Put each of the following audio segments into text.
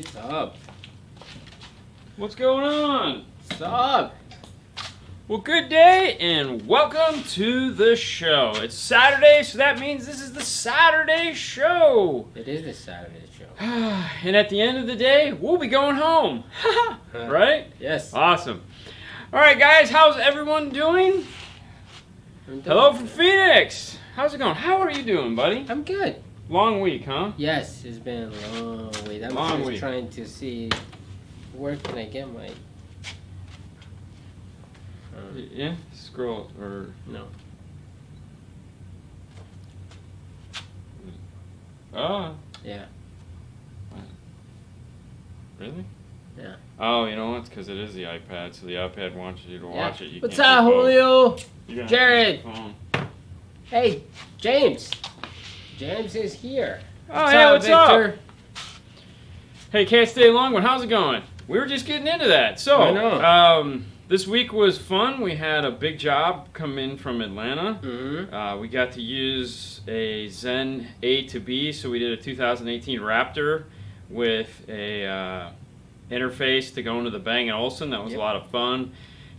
What's up? What's going on? What's up? Well, good day and welcome to the show. It's Saturday, so that means this is the Saturday show. It is the Saturday show. And at the end of the day, we'll be going home. Right? Yes. Awesome. All right, guys, how's everyone doing? Hello from Phoenix. How's it going? How are you doing, buddy? I'm good. Long week, huh? Yes, it's been a long week. I'm Long just week. trying to see where can I get my... Yeah, scroll or... No. Oh, Yeah. really? Yeah. Oh, you know what? It's because it is the iPad, so the iPad wants you to watch it. You What's can't up, do both. Julio? You're gonna Jared. have to use your phone. Hey, James. James is here. Oh, hey, what's up? Victor? Hey, can't stay long, but how's it going? We were just getting into that. So, I know. This week was fun. We had a big job come in from Atlanta. Mm-hmm. We got to use a Zen A to B, so we did a 2018 Raptor with a interface to go into the Bang & Olufsen. That was a lot of fun.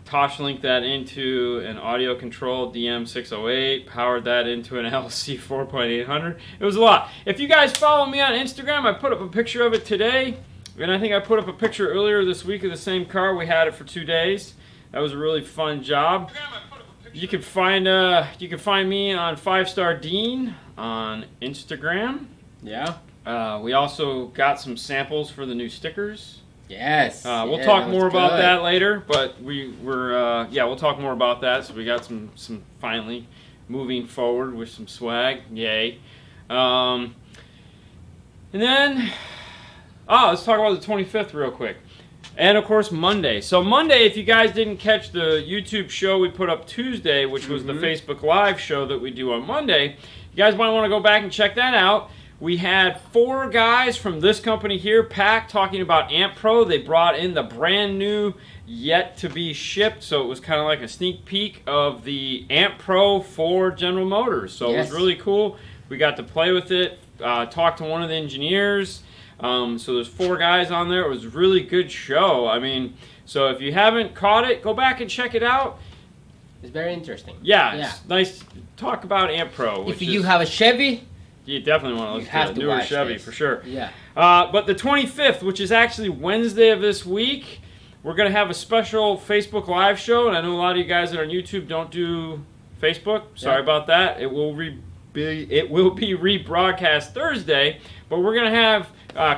Tosh linked that into an audio control DM608, powered that into an LC 4800. It was a lot. If you guys follow me on Instagram, I put up a picture of it today, and I think I put up a picture earlier this week of the same car. We had it for 2 days. That was a really fun job. You can find me on 5-Star Dean on Instagram. Yeah. We also got some samples for the new stickers. Yes. We'll Yeah, talk that more was about good. that later, but we'll talk more about that. So we got some finally moving forward with some swag, yay. And then, let's talk about the 25th real quick. And of course Monday. So Monday, if you guys didn't catch the YouTube show we put up Tuesday, which was the Facebook Live show that we do on Monday, you guys might want to go back and check that out. We had 4 guys from this company here, PAC, talking about Amp Pro. They brought in the brand new, yet to be shipped, so it was kind of like a sneak peek of the Amp Pro for General Motors. So It was really cool. We got to play with it, talk to one of the engineers. So there's 4 guys on there. It was a really good show. I mean, so if you haven't caught it, go back and check it out. It's very interesting. Yeah. It's nice to talk about Amp Pro. If you have a Chevy, you definitely want to listen to the newer Chevy for sure. Yeah. But the 25th, which is actually Wednesday of this week, we're going to have a special Facebook Live show. And I know a lot of you guys that are on YouTube don't do Facebook. Sorry about that. It will be rebroadcast Thursday. But we're going to have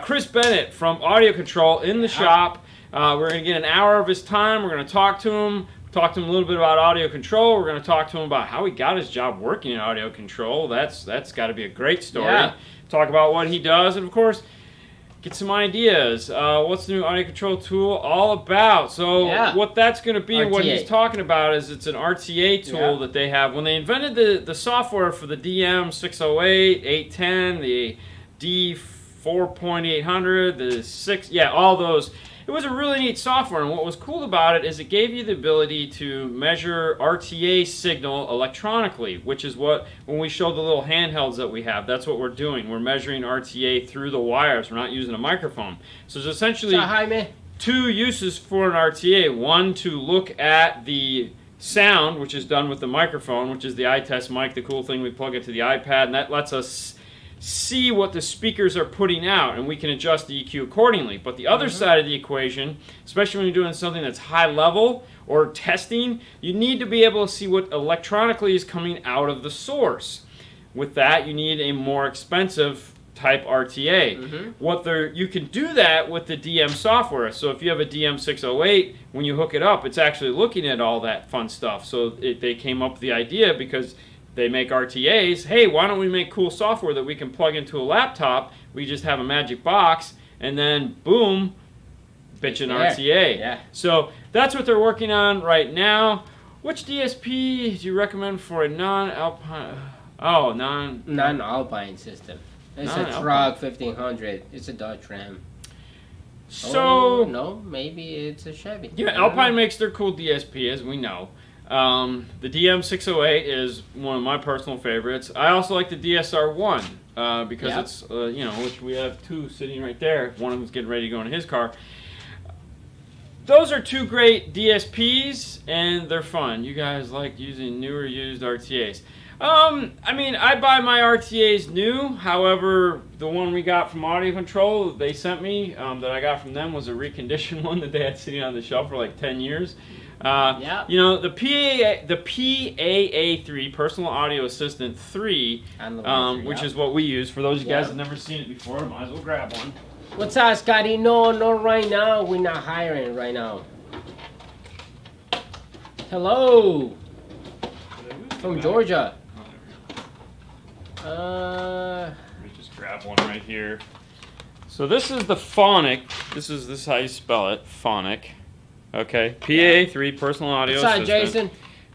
Chris Bennett from Audio Control in the shop. We're going to get an hour of his time. We're going to talk to him. Talk to him a little bit about audio control. We're going to talk to him about how he got his job working in audio control. That's got to be a great story. Yeah. Talk about what he does, and of course, get some ideas. What's the new audio control tool all about? So what that's going to be, and what he's talking about, is it's an RTA tool that they have. When they invented the software for the DM608, 810, the D4800, the 6, all those. It was a really neat software, and what was cool about it is it gave you the ability to measure RTA signal electronically, which is what, when we show the little handhelds that we have, that's what we're doing. We're measuring RTA through the wires. We're not using a microphone. So there's essentially 2 uses for an RTA. One, to look at the sound, which is done with the microphone, which is the iTest mic, the cool thing we plug into the iPad, and that lets us see what the speakers are putting out, and we can adjust the EQ accordingly. But the other side of the equation, especially when you're doing something that's high level or testing, you need to be able to see what electronically is coming out of the source. With that, you need a more expensive type RTA. You can do that with the DM software. So if you have a DM608, when you hook it up, it's actually looking at all that fun stuff. So they came up with the idea because they make RTAs. Hey, why don't we make cool software that we can plug into a laptop? We just have a magic box, and then boom, bitchin' RTA. Yeah. So that's what they're working on right now. Which DSP do you recommend for a non-Alpine? Non-Alpine system. It's a truck 1500. It's a Dodge Ram. So no, maybe it's a Chevy. Yeah, Alpine makes their cool DSP, as we know. The DM608 is one of my personal favorites. I also like the DSR1 because it's, which we have two sitting right there. One of them's getting ready to go in his car. Those are two great DSPs, and they're fun. You guys like using new or used RTAs. I buy my RTAs new. However, the one we got from Audio Control they sent me that I got from them was a reconditioned one that they had sitting on the shelf for like 10 years. The PAA3 Personal Audio Assistant 3, which is what we use. For those of you guys that have never seen it before, might as well grab one. What's up, Scotty? No, not right now. We're not hiring right now. Hello. From Georgia. Let me just grab one right here. So this is the Phonic. This is how you spell it. Phonic. Okay. PAA3 Personal Audio Assistant. What's up,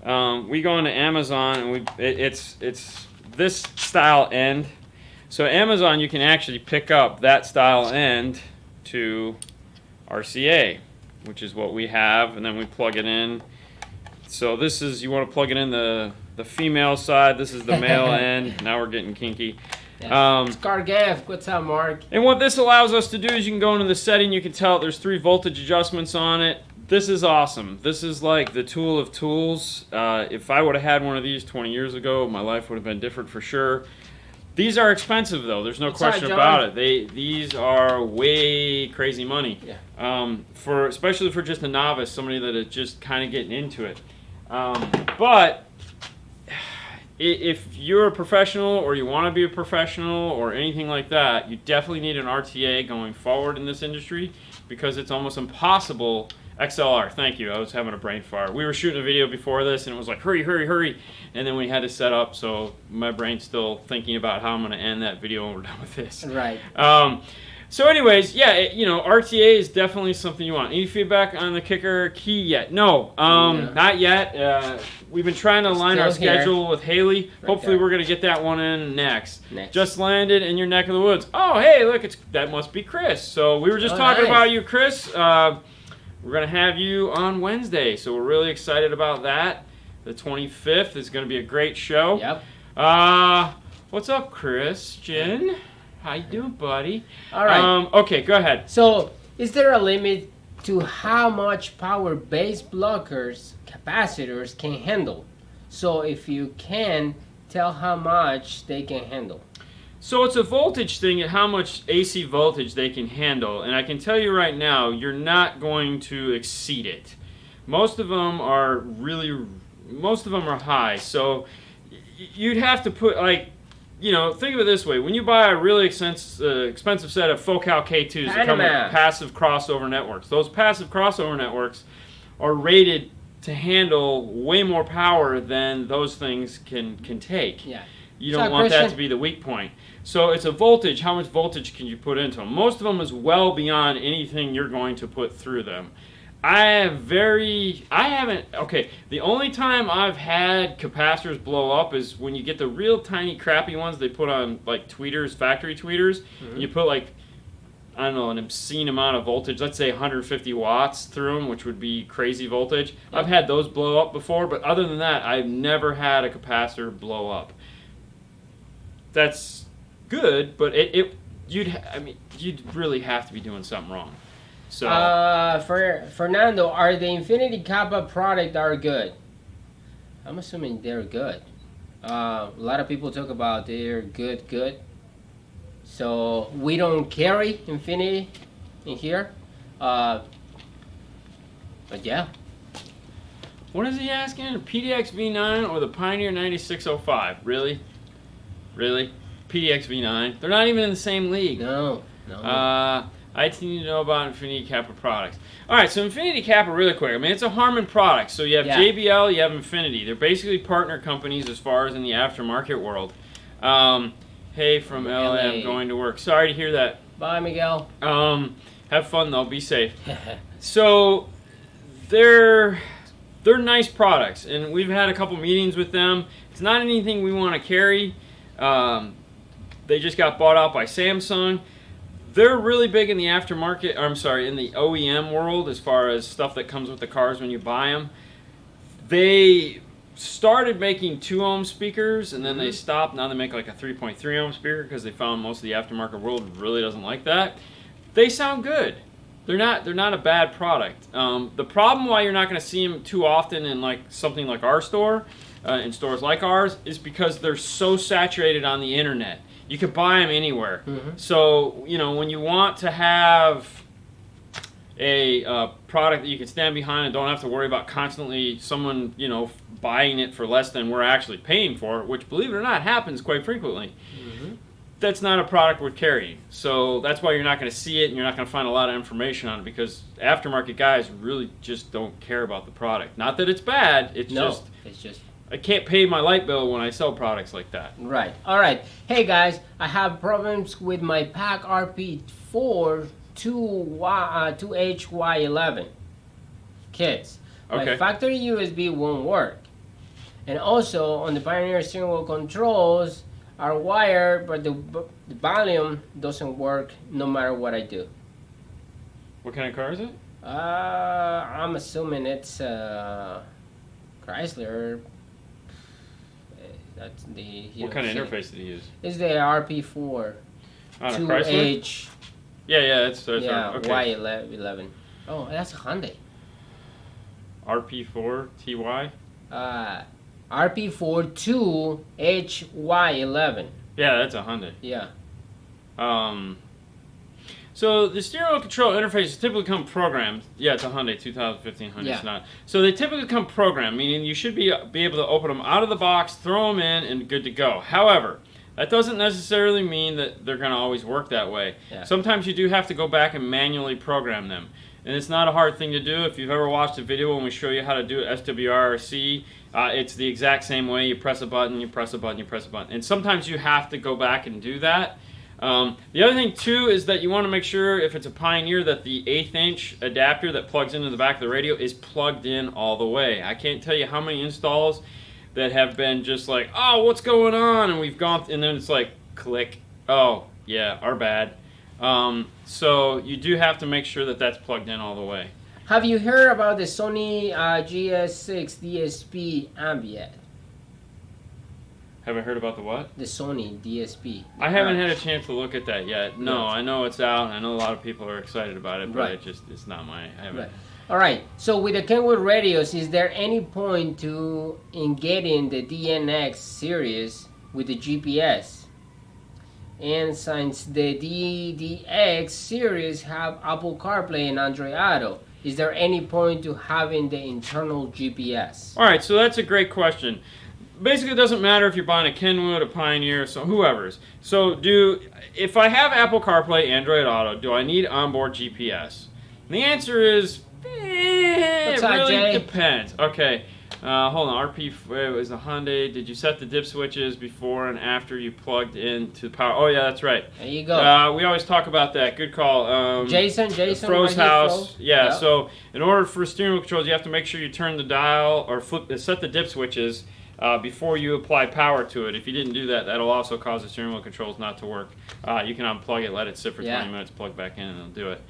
Jason? We go into Amazon and it's this style end. So Amazon, you can actually pick up that style end to RCA, which is what we have, and then we plug it in. So this is, you want to plug it in the female side. This is the male end. Now we're getting kinky. Yeah. Scargaff, what's up, Mark? And what this allows us to do is you can go into the setting. You can tell there's 3 voltage adjustments on it. This is awesome. This is like the tool of tools. If I would have had one of these 20 years ago, my life would have been different for sure. These are expensive though. There's no question about it. These are way crazy money. Yeah. Especially for just a novice, somebody that is just kind of getting into it. But if you're a professional or you want to be a professional or anything like that, you definitely need an RTA going forward in this industry because it's almost impossible. XLR, thank you. I was having a brain fart. We were shooting a video before this and it was like, hurry, hurry, hurry. And then we had to set up, so my brain's still thinking about how I'm going to end that video when we're done with this. Right. So anyways, yeah, RTA is definitely something you want. Any feedback on the kicker key yet? No, not yet. We've been trying to align our schedule with Haley. Hopefully we're going to get that one in next. Just landed in your neck of the woods. Oh, hey, look, that must be Chris. So we were just talking about you, Chris. We're going to have you on Wednesday, so we're really excited about that. The 25th is going to be a great show. Yep. What's up, Christian? How you doing, buddy? All right. Okay, go ahead. So, is there a limit to how much power base blockers, capacitors can handle? So, if you can, tell how much they can handle. So it's a voltage thing at how much AC voltage they can handle, and I can tell you right now, you're not going to exceed it. Most of them are high, so you'd have to put, think of it this way. When you buy a really expensive set of Focal K2s that come with passive crossover networks, those passive crossover networks are rated to handle way more power than those things can take. Yeah. You don't want that to be the weak point. So it's a voltage. How much voltage can you put into them? Most of them is well beyond anything you're going to put through them. The only time I've had capacitors blow up is when you get the real tiny crappy ones they put on like tweeters, factory tweeters, and you put like, I don't know, an obscene amount of voltage, let's say 150 watts through them, which would be crazy voltage. Yep. I've had those blow up before, but other than that, I've never had a capacitor blow up. That's good, but you'd really have to be doing something wrong. So for Fernando, are the Infinity Kappa product are good? I'm assuming they're good. A lot of people talk about they're good. So we don't carry Infinity in here. But yeah. What is he asking? A PDX V9 or the Pioneer 9605? Really? PDX V9. They're not even in the same league. No. I need to know about Infinity Kappa products. All right, so Infinity Kappa, really quick. I mean, it's a Harman product. So you have JBL, you have Infinity. They're basically partner companies as far as in the aftermarket world. Hey, from LA, I'm going to work. Sorry to hear that. Bye, Miguel. Have fun though. Be safe. So they're nice products, and we've had a couple meetings with them. It's not anything we want to carry. They just got bought out by Samsung. They're really big in the aftermarket, in the OEM world as far as stuff that comes with the cars when you buy them. They started making 2 ohm speakers, and then they stopped. Now they make like a 3.3 ohm speaker because they found most of the aftermarket world really doesn't like that. They sound good. They're not a bad product. The problem why you're not going to see them too often in like something like our store, in stores like ours, is because they're so saturated on the internet. You could buy them anywhere. So when you want to have a product that you can stand behind and don't have to worry about constantly someone buying it for less than we're actually paying for it, which, believe it or not, happens quite frequently. That's not a product worth carrying. So that's why you're not going to see it, and you're not going to find a lot of information on it, because aftermarket guys really just don't care about the product. Not that it's bad. It's just I can't pay my light bill when I sell products like that. Right. All right. Hey guys, I have problems with my PAC RP4 2HY11 kits. Okay. My factory USB won't work. And also on the Pioneer steering wheel controls are wired, but the volume doesn't work no matter what I do. What kind of car is it? I'm assuming it's Chrysler. That's the. What kind of interface did he use? It's the RP4. On a 2H. Chrysler? Yeah, it's Yeah, okay. Y11. Oh, that's a Hyundai. RP4 TY? RP4 2HY11. Yeah, that's a Hyundai. Yeah. So the steering wheel control interfaces typically come programmed. Yeah, it's a Hyundai 2015 Hyundai Sonata. So they typically come programmed, meaning you should be able to open them out of the box, throw them in, and good to go. However, that doesn't necessarily mean that they're going to always work that way. Yeah. Sometimes you do have to go back and manually program them. And it's not a hard thing to do. If you've ever watched a video when we show you how to do SWRC, it's the exact same way. You press a button, you press a button, you press a button. And sometimes you have to go back and do that. The other thing too is that you want to make sure, if it's a Pioneer, that the 1/8 inch adapter that plugs into the back of the radio is plugged in all the way. I can't tell you how many installs that have been just like, oh, what's going on? And we've gone, and then it's like, click. Oh, yeah, our bad. So you do have to make sure that that's plugged in all the way. Have you heard about the Sony GS6 DSP amp yet? Haven't heard about the what? The Sony DSP. I haven't had a chance to look at that yet. No, I know it's out, and I know a lot of people are excited about it, but it's not my, I haven't. Right. All right, so with the Kenwood radios, is there any point in getting the DNX series with the GPS? And since the DDX series have Apple CarPlay and Android Auto, is there any point to having the internal GPS? All right, so that's a great question. Basically, it doesn't matter if you're buying a Kenwood, a Pioneer, so whoever's. So if I have Apple CarPlay, Android Auto, do I need onboard GPS? And the answer is, it really depends. Okay, hold on. It was a Hyundai. Did you set the dip switches before and after you plugged into power? Oh yeah, that's right. There you go. We always talk about that. Good call. Jason, Fro's house. Yeah. So in order for steering wheel controls, you have to make sure you turn the dial or set the dip switches before you apply power to it. If you didn't do that, that'll also cause the steering wheel controls not to work. You can unplug it, let it sit for 20 minutes, plug back in, and it'll do it.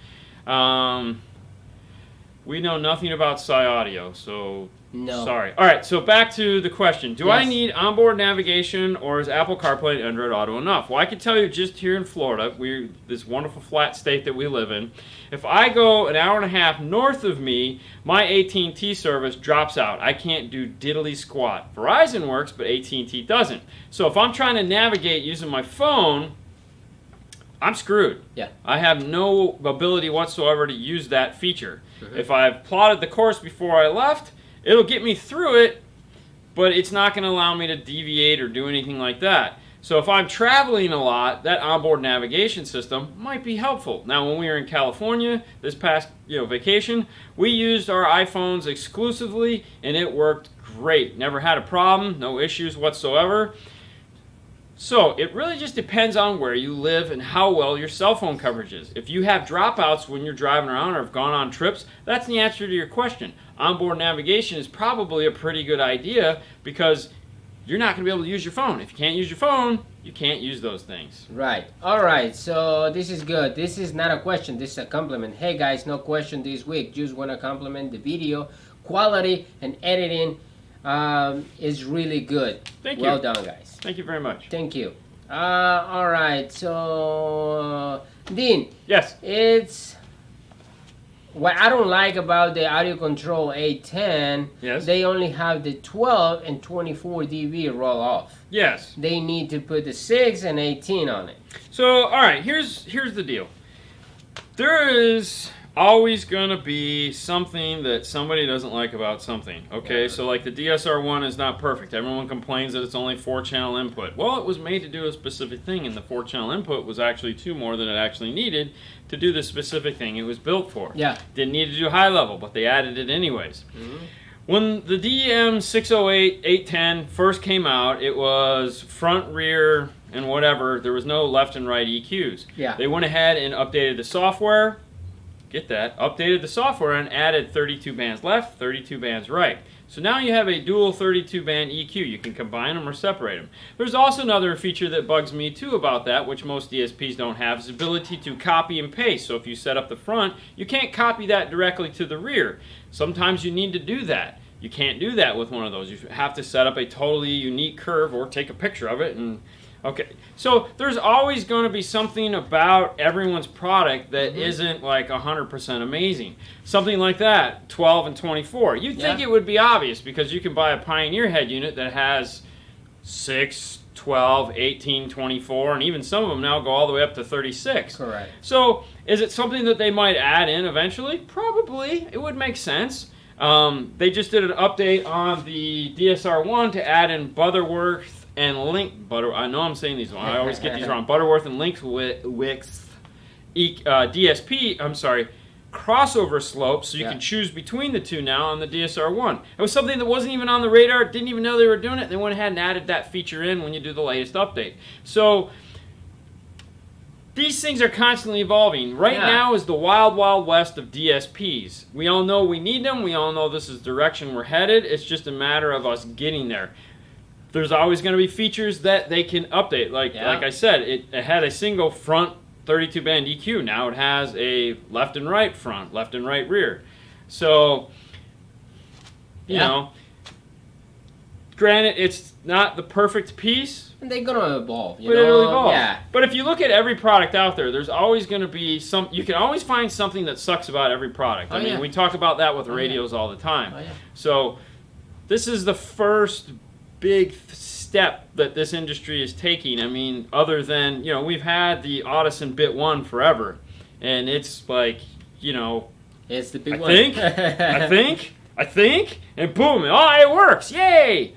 We know nothing about Audio, so no. Sorry. All right, so back to the question. Do I need onboard navigation, or is Apple CarPlay and Android Auto enough? Well, I can tell you just here in Florida, this wonderful flat state that we live in, if I go an hour and a half north of me, my AT&T service drops out. I can't do diddly squat. Verizon works, but AT&T doesn't. So if I'm trying to navigate using my phone, I'm screwed. Yeah. I have no ability whatsoever to use that feature. If I've plotted the course before I left, it'll get me through it, but it's not going to allow me to deviate or do anything like that. So if I'm traveling a lot, that onboard navigation system might be helpful. Now, when we were in California this past vacation, we used our iPhones exclusively, and it worked great. Never had a problem, no issues whatsoever. So it really just depends on where you live and how well your cell phone coverage is. If you have dropouts when you're driving around or have gone on trips, that's the answer to your question. Onboard navigation is probably a pretty good idea because you're not going to be able to use your phone. If you can't use your phone, you can't use those things. Right. All right. So this is good. This is not a question. This is a compliment. Hey guys, no question this week. Just want to compliment the video quality and editing is really good. Thank you. Well done, guys. Thank you very much. Thank you. All right. So, Dean. Yes. It's what I don't like about the audio control A10. Yes. They only have the 12 and 24 dB roll off. Yes. They need to put the 6 and 18 on it. So, all right, here's the deal. There is always going to be something that somebody doesn't like about something. Okay, so like the DSR1 is not perfect. Everyone complains that it's only 4-channel input. Well, it was made to do a specific thing, and the 4-channel input was actually 2 more than it actually needed to do the specific thing it was built for. Yeah. Didn't need to do high level, but they added it anyways. When the DM608 810 first came out, it was front, rear, and whatever. There was no left and right EQs. Yeah. They went ahead and updated the software. Get that. Updated the software and added 32 bands left, 32 bands right. So now you have a dual 32 band EQ. You can combine them or separate them. There's also another feature that bugs me too about that, which most DSPs don't have, is the ability to copy and paste. So if you set up the front, you can't copy that directly to the rear. Sometimes you need to do that. You can't do that with one of those. You have to set up a totally unique curve or take a picture of it. And okay, so there's always going to be something about everyone's product that isn't like 100% amazing. Something like that, 12 and 24. You'd think it would be obvious because you can buy a Pioneer head unit that has 6, 12, 18, 24, and even some of them now go all the way up to 36. Correct. So is it something that they might add in eventually? Probably. It would make sense. They just did an update on the DSR1 to add in Butterworth and I know I'm saying these wrong. I always get these wrong. Butterworth and DSP, crossover slopes, so you can choose between the two now on the DSR1. It was something that wasn't even on the radar, didn't even know they were doing it. They went ahead and added that feature in when you do the latest update. So these things are constantly evolving. Right now is the wild, wild west of DSPs. We all know we need them. We all know this is the direction we're headed. It's just a matter of us getting there. There's always going to be features that they can update. Like I said, it had a single front 32 band EQ. Now it has a left and right front, left and right rear. So, you know, granted, it's not the perfect piece. And they're gonna evolve, but it'll evolve. Yeah. But if you look at every product out there, there's always going to be you can always find something that sucks about every product. I mean, we talk about that with radios all the time. So this is the first big step that this industry is taking. I mean, other than, you know, we've had the Audison Bit 1 forever, and it's like, you know, it's the big one. I think, and boom, it works, yay!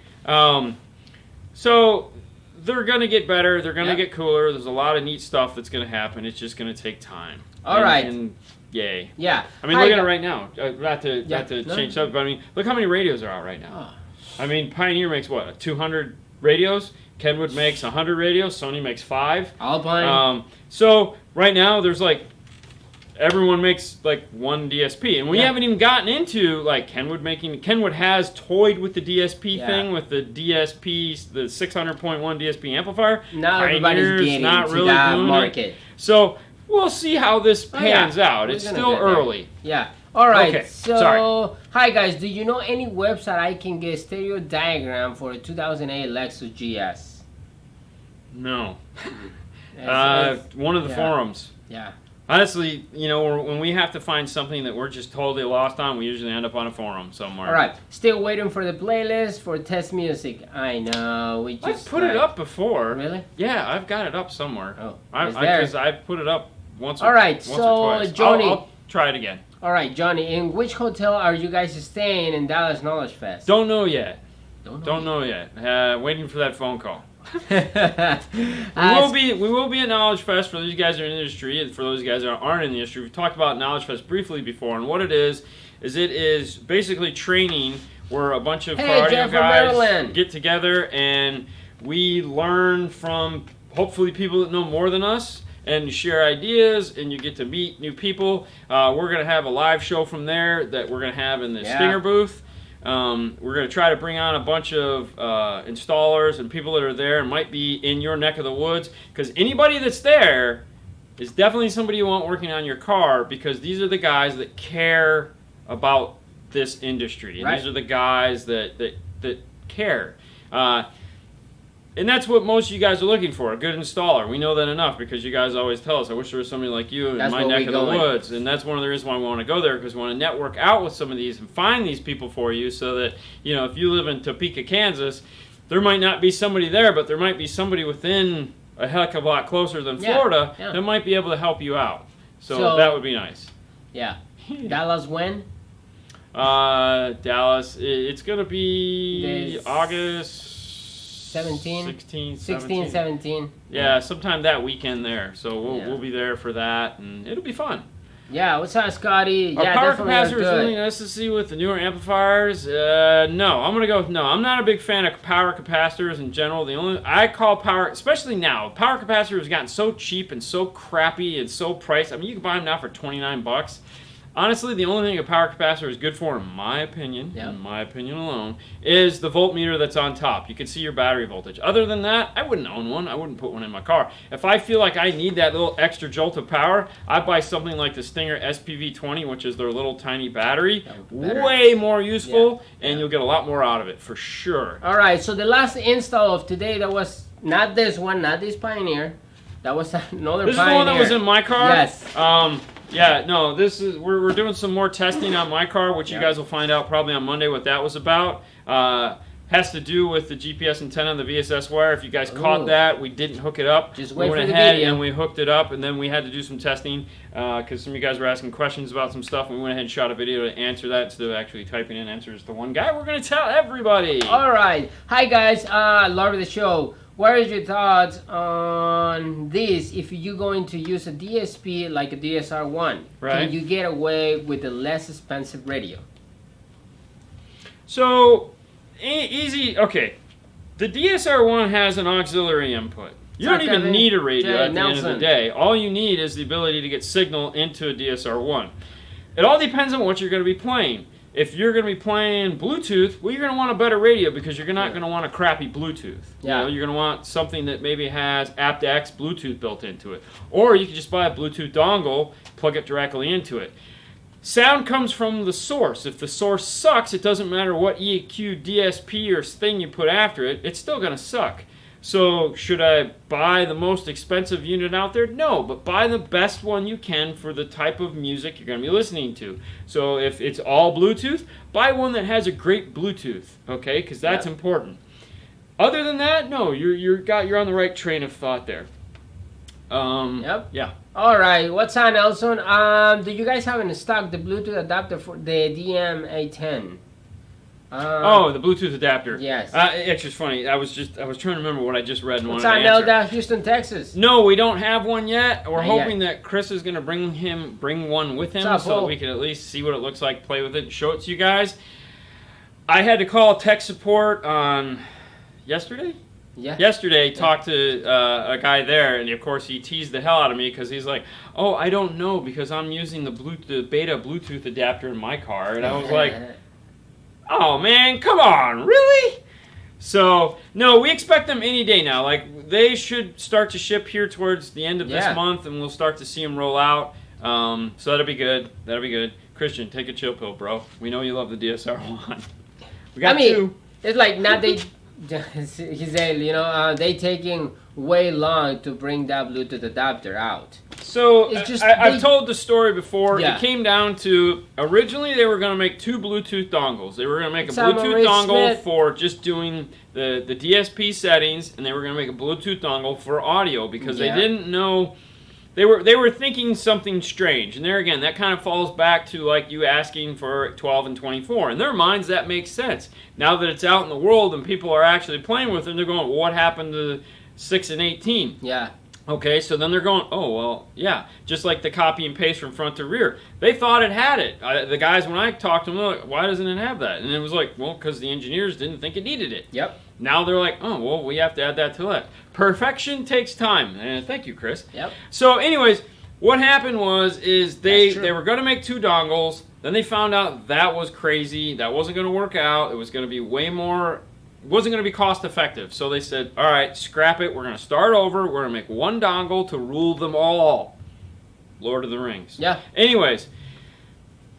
So they're going to get better, they're going to get cooler, there's a lot of neat stuff that's going to happen, it's just going to take time. All right. And yay. Yeah. I mean, look at it right now. Not to change subject, but I mean, look how many radios are out right now. I mean, Pioneer makes what, 200 radios? Kenwood makes 100 radios. Sony makes 5. Alpine. So right now, there's like everyone makes like one DSP, and we haven't even gotten into like Kenwood has toyed with the DSP thing with the DSP, the 600.1 DSP amplifier. Not everybody's getting not into really that doing market. It. So we'll see how this pans out. It's still early. Yeah. All right. Okay. So, hi guys. Do you know any website I can get stereo diagram for a 2008 Lexus GS? No. One of the forums. Yeah. Honestly, you know, when we have to find something that we're just totally lost on, we usually end up on a forum somewhere. All right. Still waiting for the playlist for test music. I know. We just I've put it up before. Really? Yeah, I've got it up somewhere. Oh, because I've put it up once. All right. Once or twice. Johnny. I'll try it again. All right, Johnny. In which hotel are you guys staying in Dallas Knowledge Fest? Don't know yet. Don't know yet. Waiting for that phone call. We will be at Knowledge Fest for those guys that are in the industry, and for those guys that aren't in the industry. We've talked about Knowledge Fest briefly before, and what it is it is basically training where a bunch of cardio guys get together and we learn from hopefully people that know more than us and share ideas, and you get to meet new people. We're going to have a live show from there that we're going to have in the Stinger booth. We're going to try to bring on a bunch of installers and people that are there and might be in your neck of the woods, because anybody that's there is definitely somebody you want working on your car, because these are the guys that care about this industry. And these are the guys that that care. And that's what most of you guys are looking for, a good installer. We know that enough because you guys always tell us, I wish there was somebody like you in my neck of the woods. And that's one of the reasons why we want to go there, because we want to network out with some of these and find these people for you so that, you know, if you live in Topeka, Kansas, there might not be somebody there, but there might be somebody within a heck of a lot closer than Florida that might be able to help you out. So that would be nice. Yeah. Dallas when? Dallas, it's going to be August 16, 17. 17. Yeah, sometime that weekend there. So we'll be there for that, and it'll be fun. Yeah, what's up, Scotty? Our yeah, power definitely capacitor is good. really nice to see with the newer amplifiers. No, I'm gonna go with no. I'm not a big fan of power capacitors in general. The only I call power, especially now, power capacitor has gotten so cheap and so crappy and so priced. I mean, you can buy them now for $29. Honestly, the only thing a power capacitor is good for, in my opinion, alone, is the voltmeter that's on top. You can see your battery voltage. Other than that, I wouldn't own one. I wouldn't put one in my car. If I feel like I need that little extra jolt of power, I buy something like the Stinger SPV20, which is their little tiny battery. Way more useful, and you'll get a lot more out of it, for sure. All right, so the last install of today, that was not this one, not this Pioneer. That was another Pioneer. This is the one that was in my car? Yes. Yeah, no, this is we're doing some more testing on my car, which you guys will find out probably on Monday what that was about. Has to do with the GPS antenna and the VSS wire. If you guys caught that, we didn't hook it up. Just wait we went for the ahead video. and we hooked it up, and then we had to do some testing because some of you guys were asking questions about some stuff, and we went ahead and shot a video to answer that instead of actually typing in answers to one guy. We're going to tell everybody. All right. Hi, guys. Love the show. What are your thoughts on this? If you're going to use a DSP like a DSR1, can you get away with a less expensive radio? So, easy. Okay, the DSR1 has an auxiliary input. You don't even need a radio at the end of the day. All you need is the ability to get signal into a DSR1. It all depends on what you're going to be playing. If you're going to be playing Bluetooth, well, you're going to want a better radio because you're not going to want a crappy Bluetooth. You know, you're going to want something that maybe has aptX Bluetooth built into it. Or you can just buy a Bluetooth dongle, plug it directly into it. Sound comes from the source. If the source sucks, it doesn't matter what EQ, DSP, or thing you put after it, it's still going to suck. So, should I buy the most expensive unit out there? No, but buy the best one you can for the type of music you're going to be listening to. So, if it's all Bluetooth, buy one that has a great Bluetooth, okay? Because that's important. Other than that, no, you're on the right train of thought there. Yeah. All right, what's on, Nelson? Do you guys have in stock the Bluetooth adapter for the DM810? The Bluetooth adapter. Yes. It's just funny. I was trying to remember what I just read and wanted to answer. What's on, Houston, Texas? No, we don't have one yet. We're hoping that Chris is going to bring one with him so that we can at least see what it looks like, play with it, and show it to you guys. I had to call tech support on yesterday. Yeah. Yesterday, talked to a guy there, and of course he teased the hell out of me because he's like, "Oh, I don't know because I'm using the beta Bluetooth adapter in my car," and I was like, "Oh man, come on, really?" So no, we expect them any day now. Like they should start to ship here towards the end of this month, and we'll start to see them roll out. So that'll be good. That'll be good. Christian, take a chill pill, bro. We know you love the DSR1. We got two. It's like not they. He said, they taking way long to bring that Bluetooth adapter out. So I've told the story before. It came down to originally they were going to make two Bluetooth dongles. They were going to make a Bluetooth dongle for just doing the DSP settings, and they were going to make a Bluetooth dongle for audio because they didn't know. They were thinking something strange, and there again, that kind of falls back to like you asking for 12 and 24. In their minds, that makes sense. Now that it's out in the world and people are actually playing with it, they're going, well, what happened to 6 and 18? Yeah. Okay, so then they're going, oh, well, yeah, just like the copy and paste from front to rear. They thought it had it. The guys, when I talked to them, they're like, why doesn't it have that? And it was like, well, because the engineers didn't think it needed it. Yep. Now they're like, oh, well, we have to add that to that. Perfection takes time. And thank you, Chris. Yep. So anyways, what happened is they were going to make two dongles. Then they found out that was crazy. That wasn't going to work out. It was going to be way more... wasn't going to be cost effective. So they said, all right, scrap it. We're going to start over. We're going to make one dongle to rule them all. Lord of the Rings. Yeah. Anyways,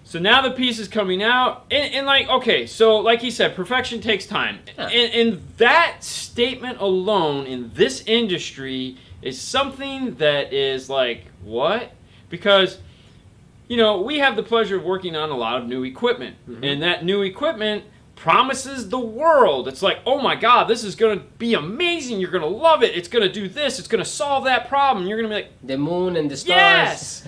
So now the piece is coming out, and like, okay, so like he said, perfection takes time. Yeah. And that statement alone in this industry is something that is like, what? Because, you know, we have the pleasure of working on a lot of new equipment. Mm-hmm. And that new equipment promises the world. It's like, oh my God, this is going to be amazing. You're going to love it. It's going to do this. It's going to solve that problem. You're going to be like, the moon and the stars. yes!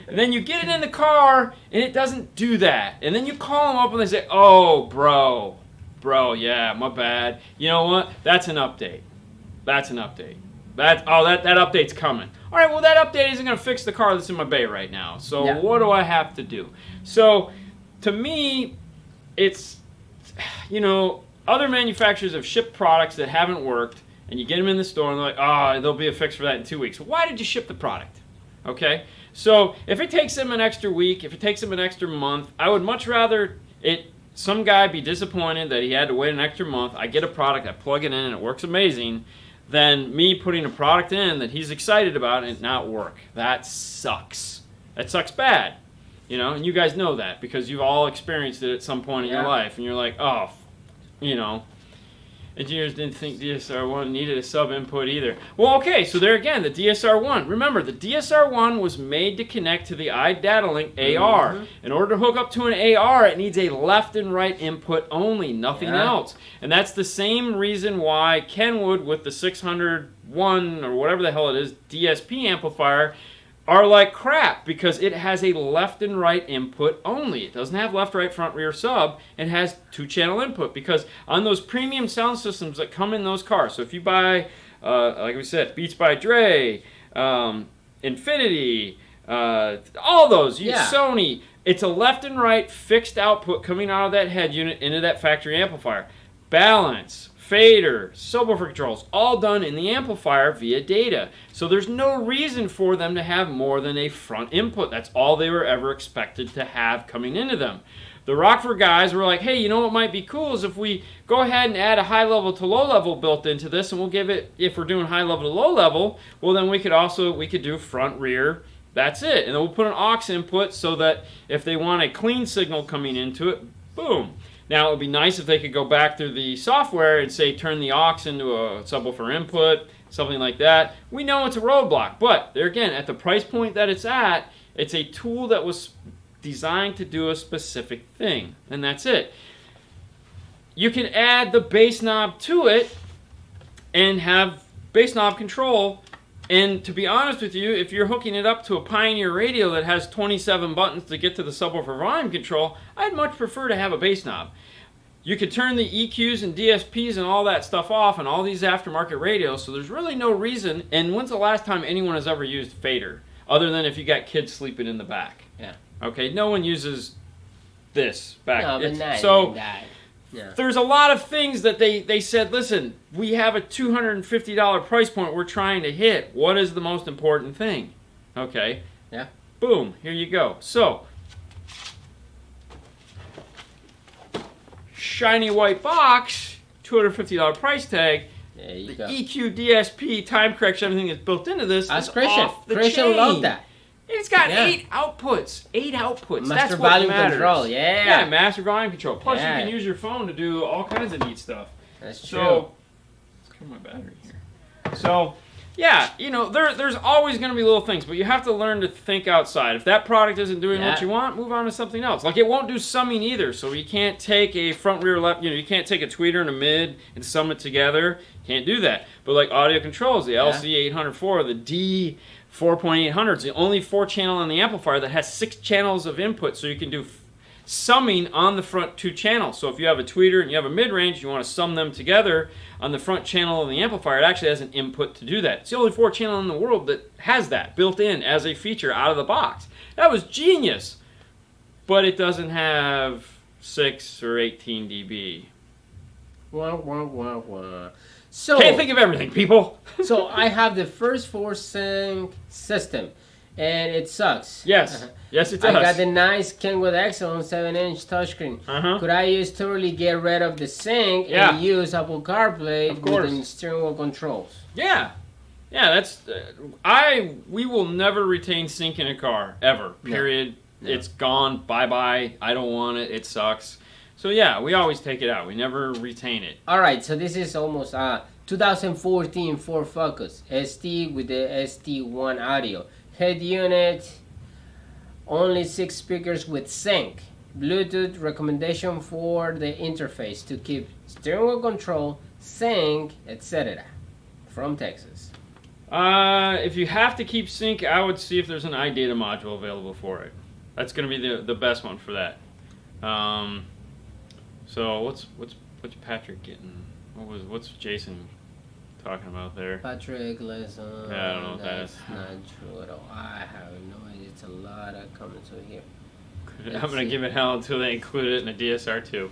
And then you get it in the car, and it doesn't do that. And then you call them up, and they say, oh, bro, yeah, my bad. You know what? That's an update. That's an update. That update's coming. All right, well, that update isn't going to fix the car that's in my bay right now. So Yeah. what do I have to do? So to me, it's, you know, other manufacturers have shipped products that haven't worked, and you get them in the store, and they're like, oh, there'll be a fix for that in 2 weeks. Why did you ship the product? Okay? So if it takes them an extra week, if it takes them an extra month, I would much rather some guy be disappointed that he had to wait an extra month. I get a product, I plug it in, and it works amazing, than me putting a product in that he's excited about and it not work. That sucks. That sucks bad. You know, and you guys know that because you've all experienced it at some point in your life, and you're like, oh, you know, engineers didn't think DSR1 needed a sub input either. Well, okay, so there again, the DSR1. Remember, the DSR1 was made to connect to the iDataLink AR. Mm-hmm. In order to hook up to an AR, it needs a left and right input only, nothing else. And that's the same reason why Kenwood with the 601 or whatever the hell it is, DSP amplifier, are like crap because it has a left and right input only. It doesn't have left, right, front, rear, sub. It has 2-channel input because on those premium sound systems that come in those cars, so if you buy, like we said, Beats by Dre, Infinity, all those, Sony, it's a left and right fixed output coming out of that head unit into that factory amplifier. Balance, fader, subwoofer controls, all done in the amplifier via data. So there's no reason for them to have more than a front input. That's all they were ever expected to have coming into them. The Rockford guys were like, hey, you know what might be cool is if we go ahead and add a high level to low level built into this, and we'll give it, if we're doing high level to low level, well then we could do front, rear, that's it. And then we'll put an aux input so that if they want a clean signal coming into it, boom. Now, it would be nice if they could go back through the software and say turn the aux into a subwoofer input, something like that. We know it's a roadblock, but there again, at the price point that it's at, it's a tool that was designed to do a specific thing, and that's it. You can add the bass knob to it and have bass knob control. And to be honest with you, if you're hooking it up to a Pioneer radio that has 27 buttons to get to the subwoofer volume control, I'd much prefer to have a bass knob. You could turn the EQs and DSPs and all that stuff off on all these aftermarket radios, so there's really no reason. And when's the last time anyone has ever used fader? Other than if you got kids sleeping in the back. Yeah. Okay, no one uses this back. No, but not so that. Yeah. there's a lot of things that they said, listen, we have a $250 price point we're trying to hit. What is the most important thing? Okay. Yeah. Boom. Here you go. So, shiny white box, $250 price tag. There you The go. EQ, DSP, time correction, everything that's built into this That's is Christian. off the Christian chain. loved that. It's got Yeah. 8 outputs. 8 outputs. Master That's what volume matters. control. Yeah, Yeah. master volume control. Plus, Yeah. you can use your phone to do all kinds of neat stuff. That's true. So, let's cut my battery here. So, yeah, you know, there's always going to be little things, but you have to learn to think outside. If that product isn't doing what you want, move on to something else. Like, it won't do summing either, so you can't take a front, rear, left, you can't take a tweeter and a mid and sum it together. Can't do that. But like audio controls, the LC804, the D 4.800 is the only 4-channel on the amplifier that has 6 channels of input, so you can do summing on the front 2 channels. So if you have a tweeter and you have a mid-range, you want to sum them together on the front channel of the amplifier, it actually has an input to do that. It's the only 4-channel in the world that has that built in as a feature out of the box. That was genius, but it doesn't have 6 or 18 dB. Wah, wah, wah, wah. So, Can't think of everything, people. so I have the first 4-sync system, and it sucks. Yes. Yes, it does. I got the nice Kenwood Excellent 7-inch touchscreen. Uh-huh. Could I use totally get rid of the sync Yeah. and use Apple CarPlay Of course. with the steering wheel controls? Yeah. Yeah, that's we will never retain sync in a car ever. Period. it's gone, bye-bye, I don't want it, it sucks. So yeah, we always take it out. We never retain it. All right, so this is almost 2014 Ford Focus ST with the ST1 audio. Head unit, only 6 speakers with sync. Bluetooth recommendation for the interface to keep steering wheel control, sync, etc. From Texas. If you have to keep sync, I would see if there's an iData module available for it. That's going to be the best one for that. So what's Patrick getting? What's Jason talking about there? Patrick, listen. Yeah, I don't know what that that's is. not true at all. I have no idea. It's a lot of comments over here. I'm going to give it hell until they include it in the DSR2.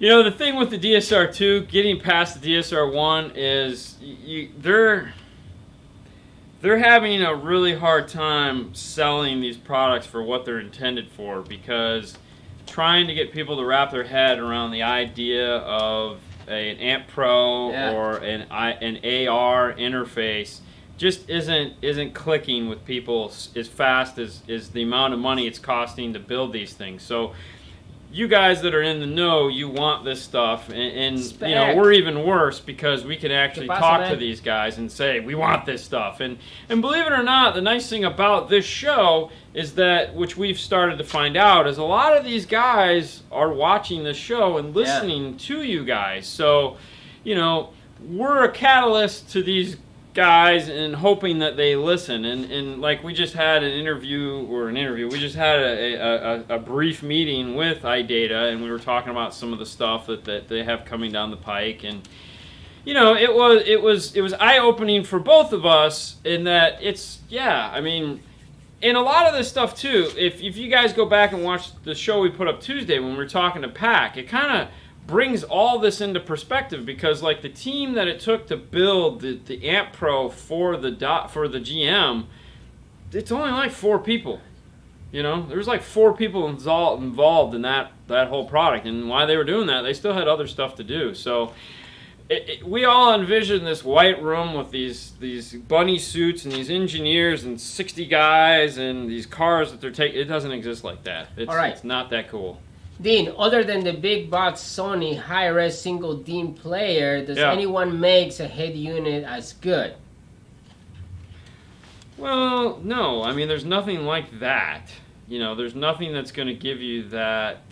You know, the thing with the DSR2, getting past the DSR1 is they're having a really hard time selling these products for what they're intended for, because trying to get people to wrap their head around the idea of an AMP Pro or an AR interface just isn't clicking with people as fast as the amount of money it's costing to build these things. So you guys that are in the know, you want this stuff, and you know, we're even worse because we can actually talk to these guys and say we want this stuff. And believe it or not, the nice thing about this show is that, which we've started to find out, is a lot of these guys are watching the show and listening to you guys. So, you know, we're a catalyst to these guys and hoping that they listen. And like, we just had we just had a brief meeting with iData, and we were talking about some of the stuff that they have coming down the pike. And you know, it was eye-opening for both of us in that I mean, and a lot of this stuff too, if you guys go back and watch the show we put up Tuesday when we were talking to Pac, it kind of brings all this into perspective, because like the team that it took to build the AMP Pro for the GM, it's only like 4 people. You know, there's like 4 people involved in that whole product, and while they were doing that, they still had other stuff to do. So we all envision this white room with these bunny suits and these engineers and 60 guys and these cars that they're taking. It doesn't exist like that. It's not that cool. Dean, other than the big box Sony high-res single DIN player, does anyone makes a head unit as good? Well, no. I mean, there's nothing like that. You know, there's nothing that's going to give you that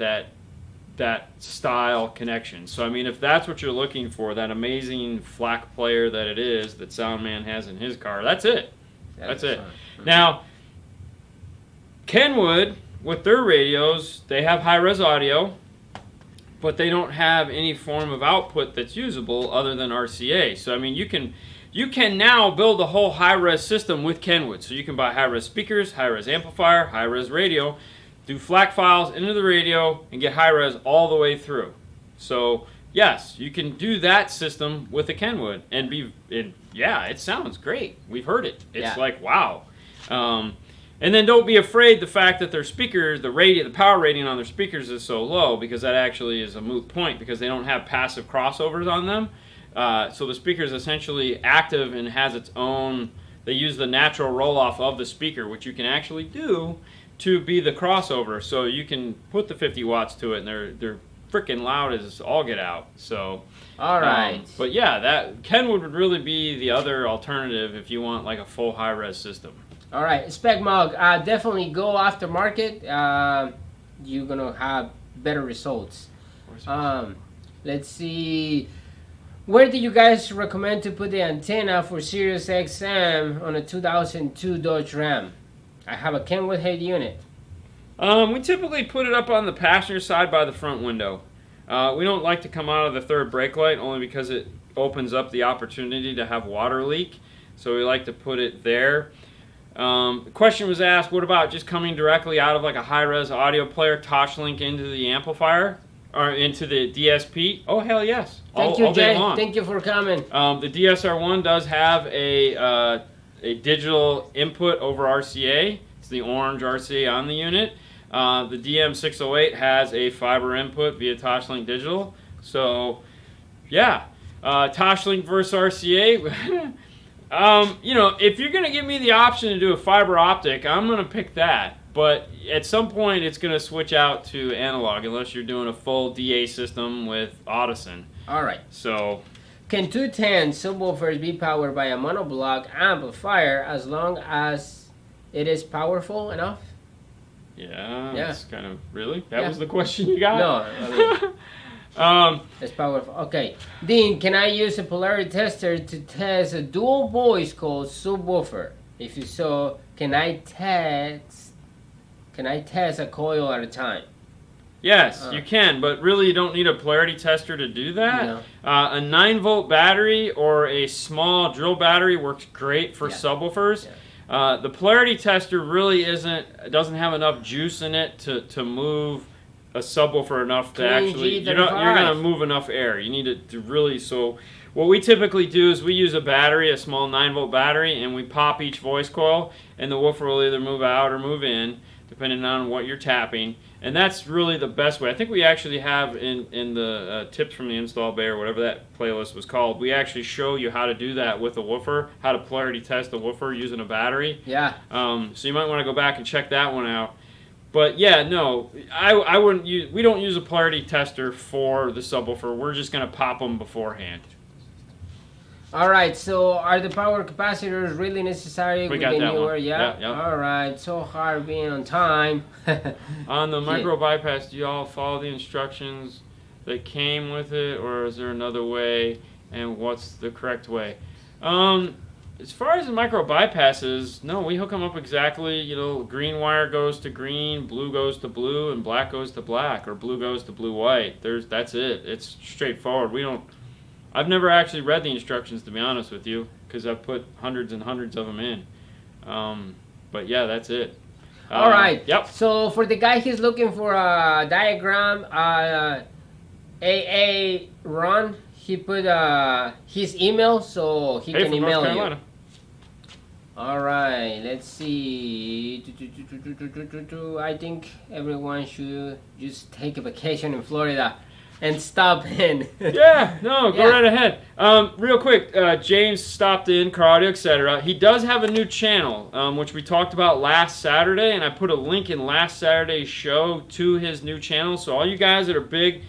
style connection. So, I mean, if that's what you're looking for, that amazing FLAC player that it is, that Soundman has in his car, that's it. That's it. Now, Kenwood, with their radios, they have high-res audio, but they don't have any form of output that's usable other than RCA. So, I mean, you can now build a whole high-res system with Kenwood. So you can buy high-res speakers, high-res amplifier, high-res radio, do FLAC files into the radio, and get high-res all the way through. So, yes, you can do that system with a Kenwood, and it sounds great. We've heard it. It's like, wow. And then don't be afraid the fact that their speakers, the power rating on their speakers is so low, because that actually is a moot point, because they don't have passive crossovers on them. So the speaker is essentially active and has its own, they use the natural roll-off of the speaker, which you can actually do to be the crossover. So you can put the 50 watts to it, and they're freaking loud as all get out. So, all right. But yeah, that Kenwood would really be the other alternative if you want like a full high-res system. All right, Spec Mug, definitely go aftermarket. You're gonna have better results. Let's see. Where do you guys recommend to put the antenna for Sirius XM on a 2002 Dodge Ram? I have a Kenwood head unit. We typically put it up on the passenger side by the front window. We don't like to come out of the third brake light, only because it opens up the opportunity to have water leak. So we like to put it there. The question was asked, what about just coming directly out of like a high-res audio player, Toshlink into the amplifier, or into the DSP? Oh, hell yes. Thank you, Jay. Thank you for coming. The DSR1 does have a digital input over RCA. It's the orange RCA on the unit. The DM608 has a fiber input via Toshlink digital. So, yeah. Toshlink versus RCA. You know, if you're going to give me the option to do a fiber optic, I'm going to pick that. But at some point, it's going to switch out to analog unless you're doing a full DA system with Audison. All right. So, can 210 subwoofers be powered by a monoblock amplifier as long as it is powerful enough? Yeah. Yeah. That's kind of, really? That was the question you got? No, I mean, it's powerful. Okay. Dean, can I use a polarity tester to test a dual voice called subwoofer? If you so, can I test a coil at a time? Yes, you can, but really you don't need a polarity tester to do that. No. A 9-volt battery or a small drill battery works great for subwoofers. Yeah. The polarity tester really doesn't have enough juice in it to move a subwoofer enough to actually, you're going to move enough air. You need it to really, so what we typically do is we use a battery, a small 9-volt battery, and we pop each voice coil, and the woofer will either move out or move in, depending on what you're tapping. And that's really the best way. I think we actually have in the tips from the install bay or whatever that playlist was called, we actually show you how to do that with a woofer, how to polarity test a woofer using a battery. Yeah. So you might want to go back and check that one out. But yeah, no, I wouldn't use. We don't use a polarity tester for the subwoofer. We're just gonna pop them beforehand. All right. So, are the power capacitors really necessary with the newer? Yeah. All right. So hard being on time. On the micro bypass, do you all follow the instructions that came with it, or is there another way? And what's the correct way? As far as the micro bypasses, no, we hook them up exactly. You know, green wire goes to green, blue goes to blue, and black goes to black, or blue goes to blue white. That's it. It's straightforward. I've never actually read the instructions, to be honest with you, because I've put hundreds and hundreds of them in. But yeah, that's it. All right. Yep. So for the guy who's looking for a diagram, AA Ron, he put his email, so he can email you. All right, let's see. I think everyone should just take a vacation in Florida and stop in. Yeah, no, go right ahead. Real quick, James stopped in, car audio, etc. He does have a new channel, which we talked about last Saturday, and I put a link in last Saturday's show to his new channel. So all you guys that are big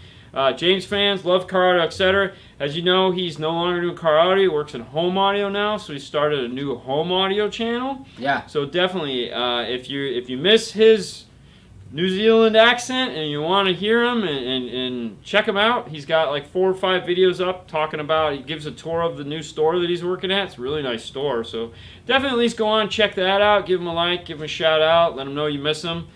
James fans, love car audio, etc. As you know, he's no longer doing car audio. He works in home audio now, so he started a new home audio channel. Yeah. So definitely, if you miss his New Zealand accent and you want to hear him and check him out, he's got like 4 or 5 videos up talking about. He gives a tour of the new store that he's working at. It's a really nice store. So definitely at least go on, check that out, give him a like, give him a shout out, let him know you miss him.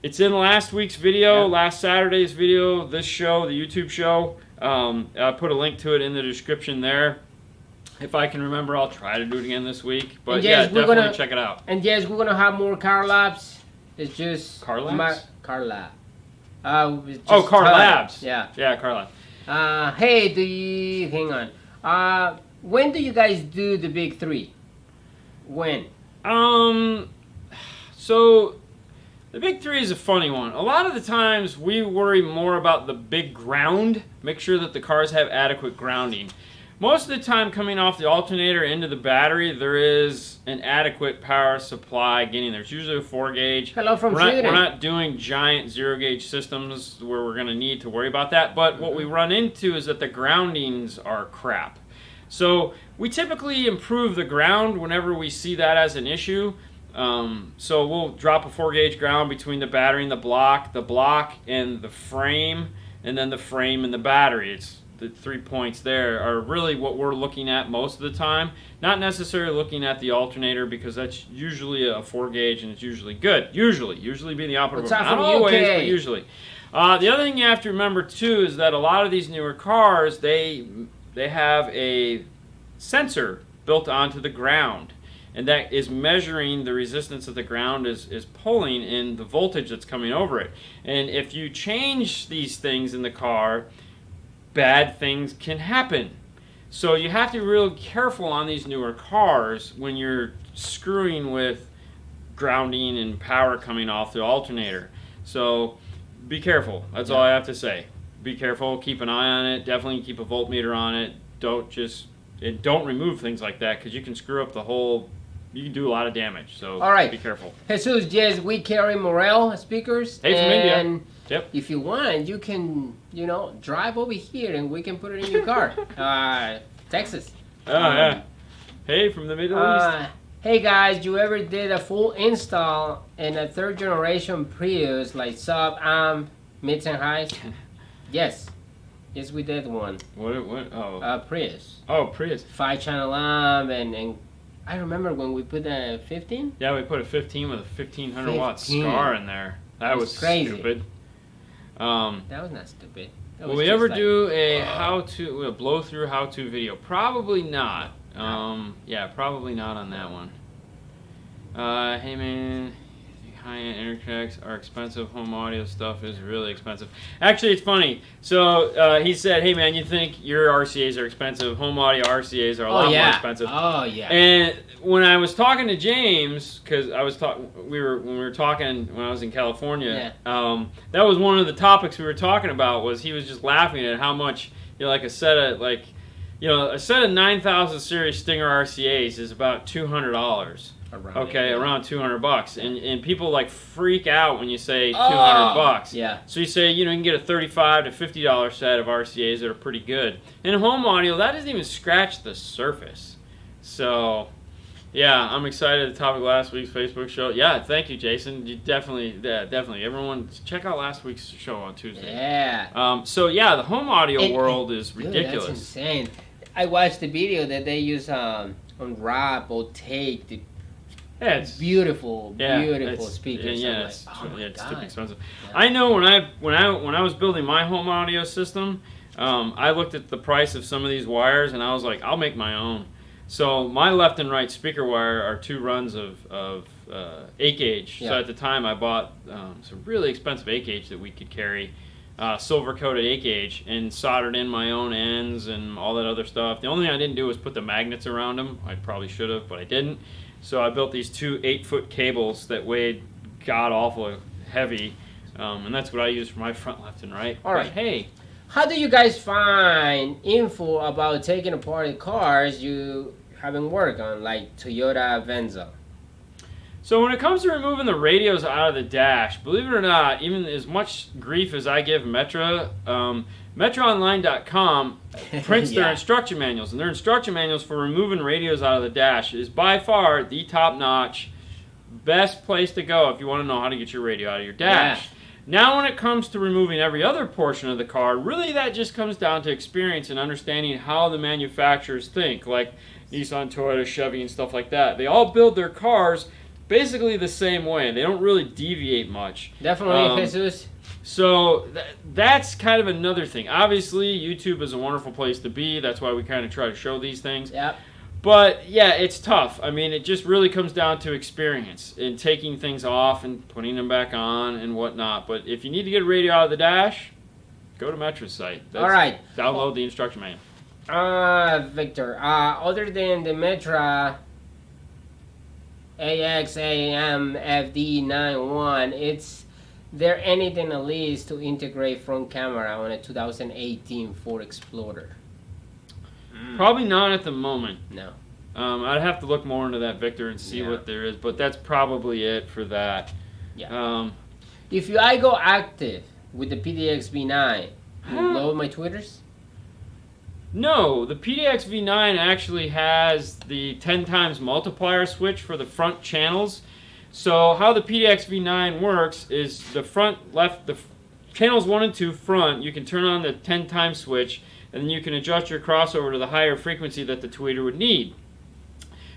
It's in last week's video, last Saturday's video, this show, the YouTube show. I put a link to it in the description there. If I can remember, I'll try to do it again this week. But yes, yeah, definitely check it out. And yes, we're going to have more car labs. It's just... Car labs? Car lab. Car labs. Yeah. Yeah, car lab. Hey, hang on. When do you guys do the big 3? When? So... The big 3 is a funny one. A lot of the times we worry more about the big ground, make sure that the cars have adequate grounding. Most of the time coming off the alternator into the battery, there is an adequate power supply getting there. It's usually a 4 gauge. Hello from We're not doing giant 0 gauge systems where we're going to need to worry about that, but what we run into is that the groundings are crap. So we typically improve the ground whenever we see that as an issue. So we'll drop a 4 gauge ground between the battery and the block and the frame, and then the frame and the battery. It's the 3 points there are really what we're looking at most of the time. Not necessarily looking at the alternator, because that's usually a 4 gauge and it's usually good. Usually being the operative. Not always, but usually. The other thing you have to remember too is that a lot of these newer cars, they have a sensor built onto the ground. And that is measuring the resistance that the ground is pulling in the voltage that's coming over it. And if you change these things in the car, bad things can happen. So you have to be real careful on these newer cars when you're screwing with grounding and power coming off the alternator. So be careful. That's all I have to say. Be careful. Keep an eye on it. Definitely keep a voltmeter on it. Don't just and don't remove things like that because you can screw up the whole. You can do a lot of damage. So all right, be careful. Jesus, yes, we carry Morel speakers. Hey, from India. Yep. If you want, you can, drive over here and we can put it in your car. Texas. Yeah. Hey, from the Middle East. Hey guys, you ever did a full install in a third generation Prius, like sub, amp, mids and highs? Yes. Yes, we did one. What? Oh. Prius. Oh, Prius. 5-channel amp and I remember when we put a 15? Yeah, we put a 15 with a 1500 watt SCAR in there. That was crazy. Stupid. That was not stupid. Will we ever do a a blow through how to video? Probably not. Yeah, probably not on that one. Hey man, high-end interconnects are expensive. Home audio stuff is really expensive. Actually, it's funny. So he said, "Hey man, you think your RCAs are expensive? Home audio RCAs are a lot more expensive." Oh yeah. And when I was talking to James, because I was when we were talking when I was in California, that was one of the topics we were talking about. Was he was just laughing at how much like a set of a set of 9000 series Stinger RCAs is about $200. Around $200, and people like freak out when you say $200. Yeah. So you say you can get a $35 to $50 set of RCAs that are pretty good. In home audio, that doesn't even scratch the surface. So, yeah, I'm excited. The topic of last week's Facebook show. Yeah, thank you, Jason. You definitely. Everyone, check out last week's show on Tuesday. Yeah. So yeah, the home audio world is ridiculous. That's insane. I watched the video that they use on Rap or Take. It's beautiful speakers. Yeah, it's stupid expensive. Yeah. I know when I was building my home audio system, I looked at the price of some of these wires and I was like, I'll make my own. So my left and right speaker wire are 2 runs of 8-gauge. So at the time I bought some really expensive 8-gauge that we could carry, silver coated 8-gauge, and soldered in my own ends and all that other stuff. The only thing I didn't do was put the magnets around them. I probably should have, but I didn't. So I built these 2 8-foot cables that weighed god-awful heavy, and that's what I use for my front, left, and right. All right. But, hey. How do you guys find info about taking apart the cars you haven't worked on, like Toyota Venza? So when it comes to removing the radios out of the dash, believe it or not, even as much grief as I give Metra, MetraOnline.com prints their instruction manuals, and their instruction manuals for removing radios out of the dash is by far the top-notch, best place to go if you want to know how to get your radio out of your dash. Yeah. Now when it comes to removing every other portion of the car, really that just comes down to experience and understanding how the manufacturers think, like Nissan, Toyota, Chevy, and stuff like that. They all build their cars basically the same way. They don't really deviate much. Definitely, Jesus. So that's kind of another thing. Obviously, YouTube is a wonderful place to be. That's why we kind of try to show these things. Yep. But yeah, it's tough. I mean, it just really comes down to experience and taking things off and putting them back on and whatnot. But if you need to get a radio out of the dash, go to Metra's site. All right. Download the instruction manual. Victor, other than the Metra AXAM-FD91, is there anything at least to integrate front camera on a 2018 Ford Explorer? Probably not at the moment. No. I'd have to look more into that, Victor, and see what there is, but that's probably it for that. Yeah. If I go active with the PDX V9, will you load my tweeters? No, the PDX V9 actually has the 10 times multiplier switch for the front channels. So how the PDX V9 works is the front left, the channels 1 and 2 front, you can turn on the 10 times switch, and then you can adjust your crossover to the higher frequency that the tweeter would need.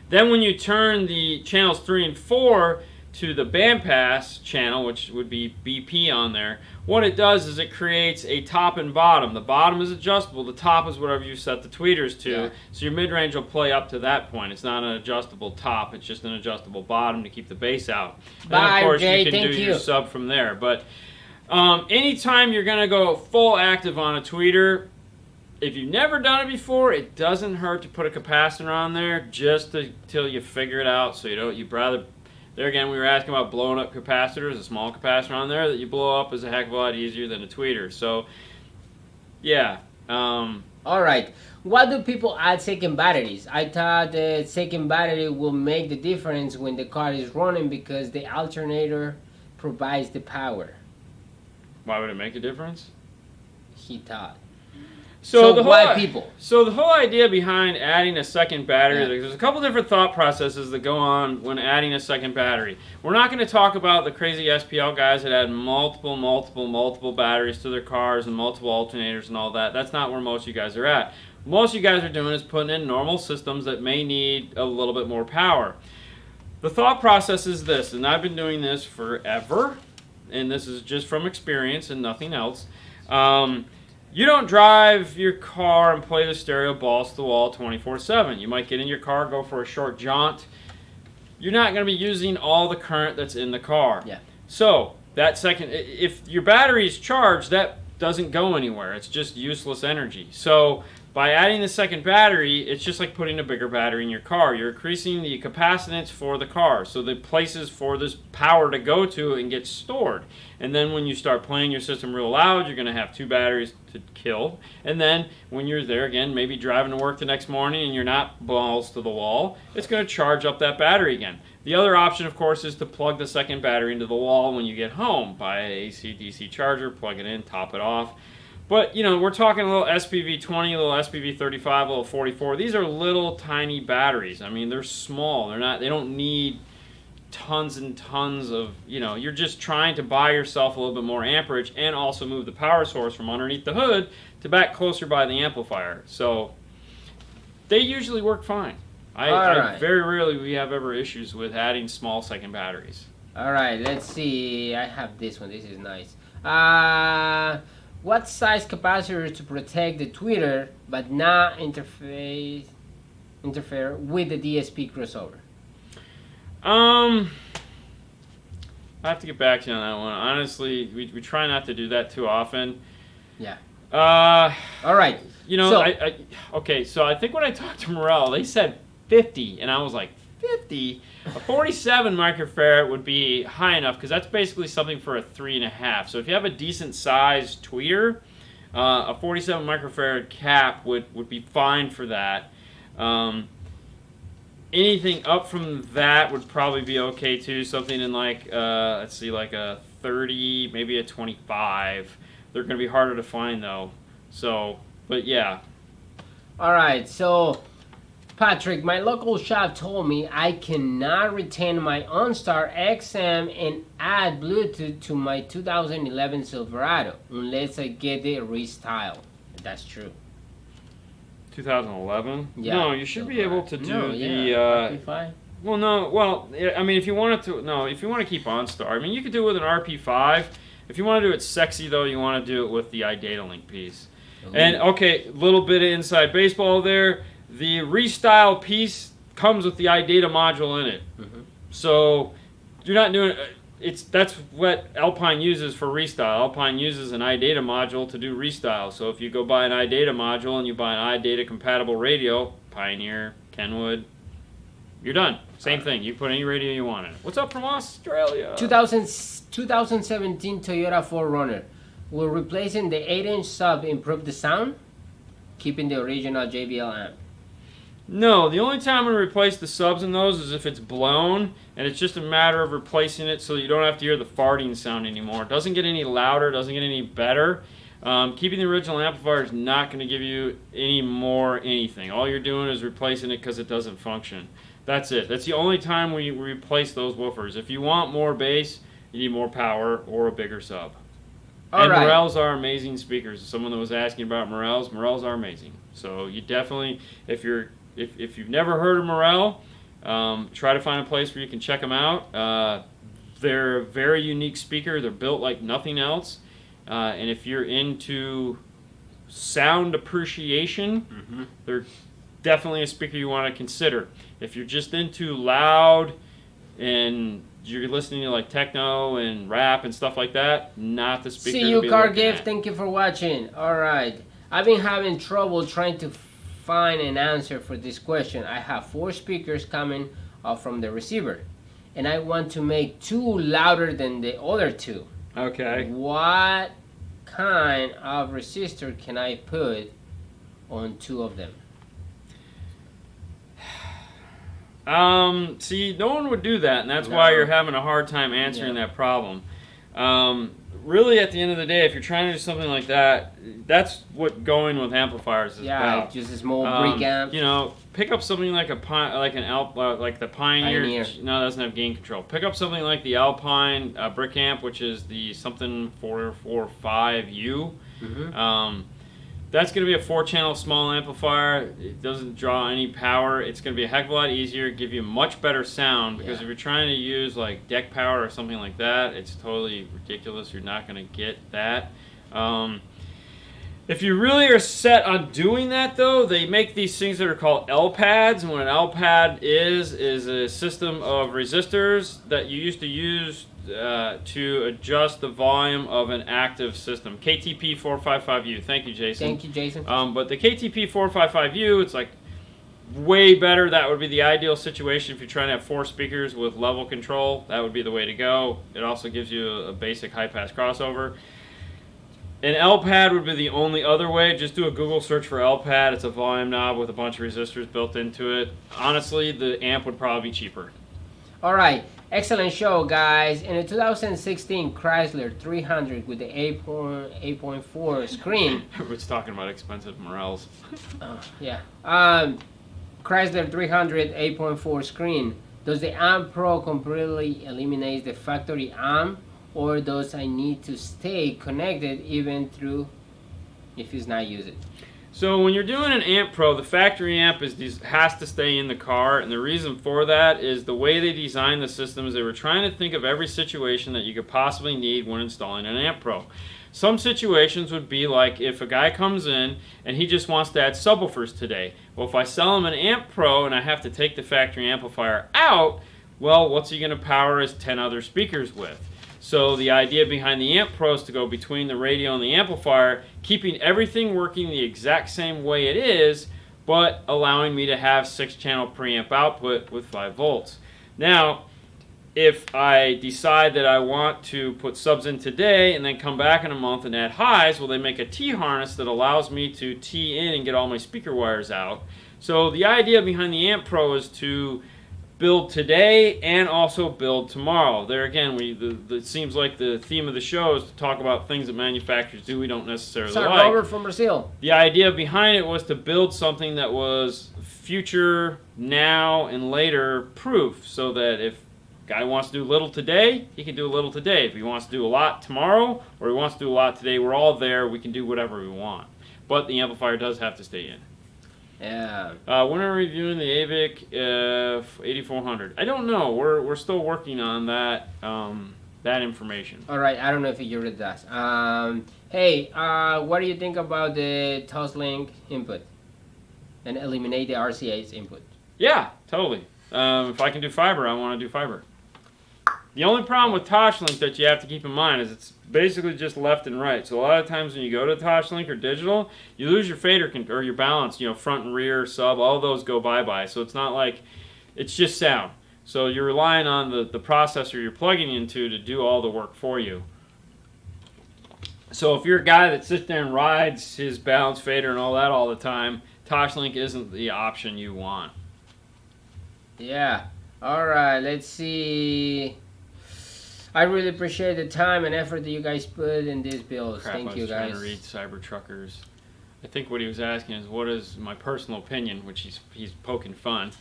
Then when you turn the channels 3 and 4 to the bandpass channel, which would be BP on there, what it does is it creates a top and bottom. The bottom is adjustable, the top is whatever you set the tweeters to, so your mid-range will play up to that point. It's not an adjustable top, it's just an adjustable bottom to keep the bass out. And of course you can do your sub from there. But anytime you're going to go full active on a tweeter, if you've never done it before, it doesn't hurt to put a capacitor on there just until you figure it out. So you'd rather, there again, we were asking about blowing up capacitors. A small capacitor on there that you blow up is a heck of a lot easier than a tweeter. So, yeah, All right. Why do people add second batteries? I thought the second battery will make the difference when the car is running because the alternator provides the power. Why would it make a difference? He thought. So why people? So the whole idea behind adding a second battery, Yeah. there's a couple different thought processes that go on when adding a second battery. We're not going to talk about the crazy SPL guys that add multiple batteries to their cars and multiple alternators and all that. That's not where most of you guys are at. Most of you guys are doing is putting in normal systems that may need a little bit more power. The thought process is this, and I've been doing this forever, and this is just from experience and nothing else. You don't drive your car and play the stereo balls to the wall 24/7. You might get in your car, go for a short jaunt. You're not going to be using all the current that's in the car. Yeah. So that second, if your battery is charged, that doesn't go anywhere. It's just useless energy. So by adding the second battery, it's just like putting a bigger battery in your car. You're increasing the capacitance for the car, so the places for this power to go to and get stored. And then when you start playing your system real loud, you're going to have two batteries to kill. And then when you're there again, maybe driving to work the next morning and you're not balls to the wall, it's going to charge up that battery again. The other option, of course, is to plug the second battery into the wall when you get home. Buy an AC/DC charger, plug it in, top it off. But, you know, we're talking a little SPV20, a little SPV35, a little 44. These are little tiny batteries. I mean, they're small. They don't need tons and tons of, you know, you're just trying to buy yourself a little bit more amperage and also move the power source from underneath the hood to back closer by the amplifier. So they usually work fine. I very rarely we have ever issues with adding small second batteries. All right, let's see. I have this one. This is nice. What size capacitor to protect the tweeter but not interfere with the DSP crossover? I have to get back to you on that one. Honestly, we try not to do that too often. Yeah. All right. You know, So, so I think when I talked to Morel, they said 50, and I was like, 50? A 47 microfarad would be high enough because that's basically something for a 3.5. So if you have a decent sized tweeter, a 47 microfarad cap would be fine for that. Anything up from that would probably be okay too. Something in like, let's see, like a 30, maybe a 25. They're going to be harder to find though. So, but yeah. All right. So, Patrick, my local shop told me I cannot retain my OnStar XM and add Bluetooth to my 2011 Silverado unless I get it restyled. That's true. 2011? Yeah. No, you should be able to do RP5? Well, no. Well, I mean, if you want to keep OnStar, I mean, you could do it with an RP5. If you want to do it sexy, though, you want to do it with the iData Link piece. Ooh. And okay, little bit of inside baseball there. The restyle piece comes with the iData module in it. Mm-hmm. So you're not doing that's what Alpine uses for restyle. Alpine uses an iData module to do restyle. So if you go buy an iData module and you buy an iData compatible radio, Pioneer, Kenwood, you're done. Same thing. You put any radio you want in it. What's up from Australia? 2017 Toyota 4Runner. Will replacing the 8-inch sub improve the sound? Keeping the original JBL amp. No, the only time we replace the subs in those is if it's blown, and it's just a matter of replacing it so you don't have to hear the farting sound anymore. It doesn't get any louder, doesn't get any better. Keeping the original amplifier is not going to give you any more anything. All you're doing is replacing it because it doesn't function. That's it. That's the only time we replace those woofers. If you want more bass, you need more power or a bigger sub. And Morels are amazing speakers. Someone that was asking about Morels are amazing. So you definitely, if you've never heard of Morel, try to find a place where you can check them out. They're a very unique speaker. They're built like nothing else. And if you're into sound appreciation, mm-hmm. they're definitely a speaker you want to consider. If you're just into loud and you're listening to like techno and rap and stuff like that, not the speaker. See you, Car Gift. Thank you for watching. All right. I've been having trouble trying to find an answer for this question. I have 4 speakers coming off from the receiver, and I want to make 2 louder than the other 2. Okay. What kind of resistor can I put on two of them? See, no one would do that, and that's why you're having a hard time answering that problem. Really, at the end of the day, if you're trying to do something like that, that's what going with amplifiers is about. Just a small brick amp. You know, pick up something like like the Pioneer. No, it doesn't have gain control. Pick up something like the Alpine brick amp, which is the something 445U. That's going to be a 4-channel small amplifier. It doesn't draw any power. It's going to be a heck of a lot easier, give you much better sound, because if you're trying to use like deck power or something like that, it's totally ridiculous. You're not going to get that. If you really are set on doing that, though, they make these things that are called L-pads, and what an L-pad is a system of resistors that you used to use to adjust the volume of an active system. KTP 455U. Thank you, Jason. Thank you, Jason. But the KTP 455U, it's like way better. That would be the ideal situation if you're trying to have 4 speakers with level control. That would be the way to go. It also gives you a basic high-pass crossover. An L-pad would be the only other way. Just do a Google search for L-pad. It's a volume knob with a bunch of resistors built into it. Honestly, the amp would probably be cheaper. All right, excellent show, guys. In the 2016 Chrysler 300 with the 8.4 screen. Everyone's talking about expensive Morels. Chrysler 300 8.4 screen. Does the Amp Pro completely eliminate the factory amp, or does I need to stay connected even through if it's not used? So when you're doing an Amp Pro, the factory amp has to stay in the car, and the reason for that is the way they designed the system is they were trying to think of every situation that you could possibly need when installing an Amp Pro. Some situations would be like if a guy comes in and he just wants to add subwoofers today. Well, if I sell him an Amp Pro and I have to take the factory amplifier out, well, what's he going to power his 10 other speakers with? So the idea behind the Amp Pro is to go between the radio and the amplifier, keeping everything working the exact same way it is, but allowing me to have 6-channel preamp output with 5 volts. Now, if I decide that I want to put subs in today and then come back in a month and add highs, well, they make a T-harness that allows me to T in and get all my speaker wires out. So the idea behind the Amp Pro is to build today and also build tomorrow. There again, it seems like the theme of the show is to talk about things that manufacturers do we don't necessarily like. Robert from Brazil. The idea behind it was to build something that was future, now, and later proof, so that if a guy wants to do little today, he can do a little today. If he wants to do a lot tomorrow, or he wants to do a lot today, we're all there. We can do whatever we want. But the amplifier does have to stay in. Yeah. When are we reviewing the AVIC 8400? I don't know. We're still working on that that information. All right. I don't know if you read that. Hey, what do you think about the Toslink input and eliminate the RCA's input? Yeah, totally. If I can do fiber, I want to do fiber. The only problem with Toslink that you have to keep in mind is it's basically just left and right. So a lot of times when you go to Toslink or digital, you lose your fader or your balance. You know, front and rear, sub, all those go bye-bye. So it's not like it's just sound. So you're relying on the processor you're plugging into to do all the work for you. So if you're a guy that sits there and rides his balance fader and all that all the time, Toslink isn't the option you want. Yeah. All right. Let's see. I really appreciate the time and effort that you guys put in these builds. Thank you, guys. I was trying to read Cybertruckers. I think what he was asking is, what is my personal opinion, which he's poking fun.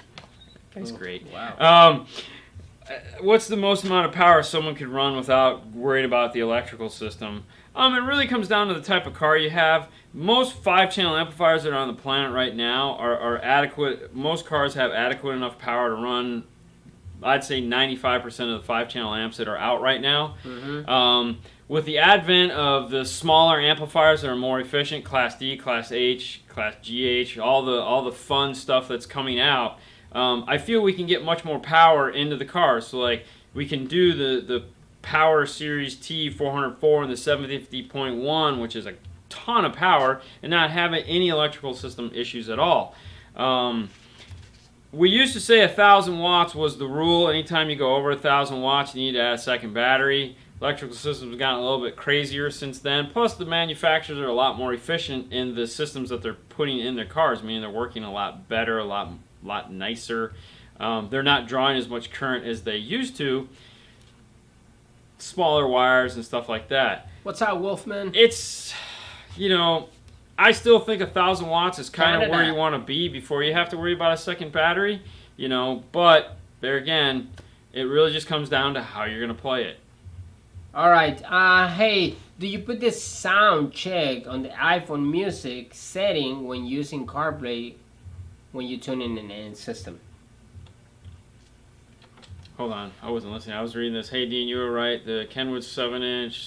That's great. Wow. What's the most amount of power someone could run without worrying about the electrical system? It really comes down to the type of car you have. Most 5-channel amplifiers that are on the planet right now are adequate. Most cars have adequate enough power to run, I'd say 95% of the 5-channel amps that are out right now. Mm-hmm. With the advent of the smaller amplifiers that are more efficient, Class D, Class H, Class GH, all the fun stuff that's coming out, I feel we can get much more power into the car. So like we can do the Power Series T 404 and the 750.1, which is a ton of power, and not having any electrical system issues at all. We used to say 1,000 watts was the rule. Anytime you go over 1,000 watts, you need to add a second battery. electrical systems have gotten a little bit crazier since then. Plus, the manufacturers are a lot more efficient in the systems that they're putting in their cars, meaning they're working a lot better, a lot nicer. They're not drawing as much current as they used to. Smaller wires and stuff like that. What's up, Wolfman? It's, I still think 1,000 watts is kind of where you want to be before you have to worry about a second battery, but there again, it really just comes down to how you're going to play it. All right. Hey, do you put this sound check on the iPhone music setting when using CarPlay when you tune in an system? Hold on, I wasn't listening. I was reading this. Hey, Dean, you were right. The Kenwood 7-inch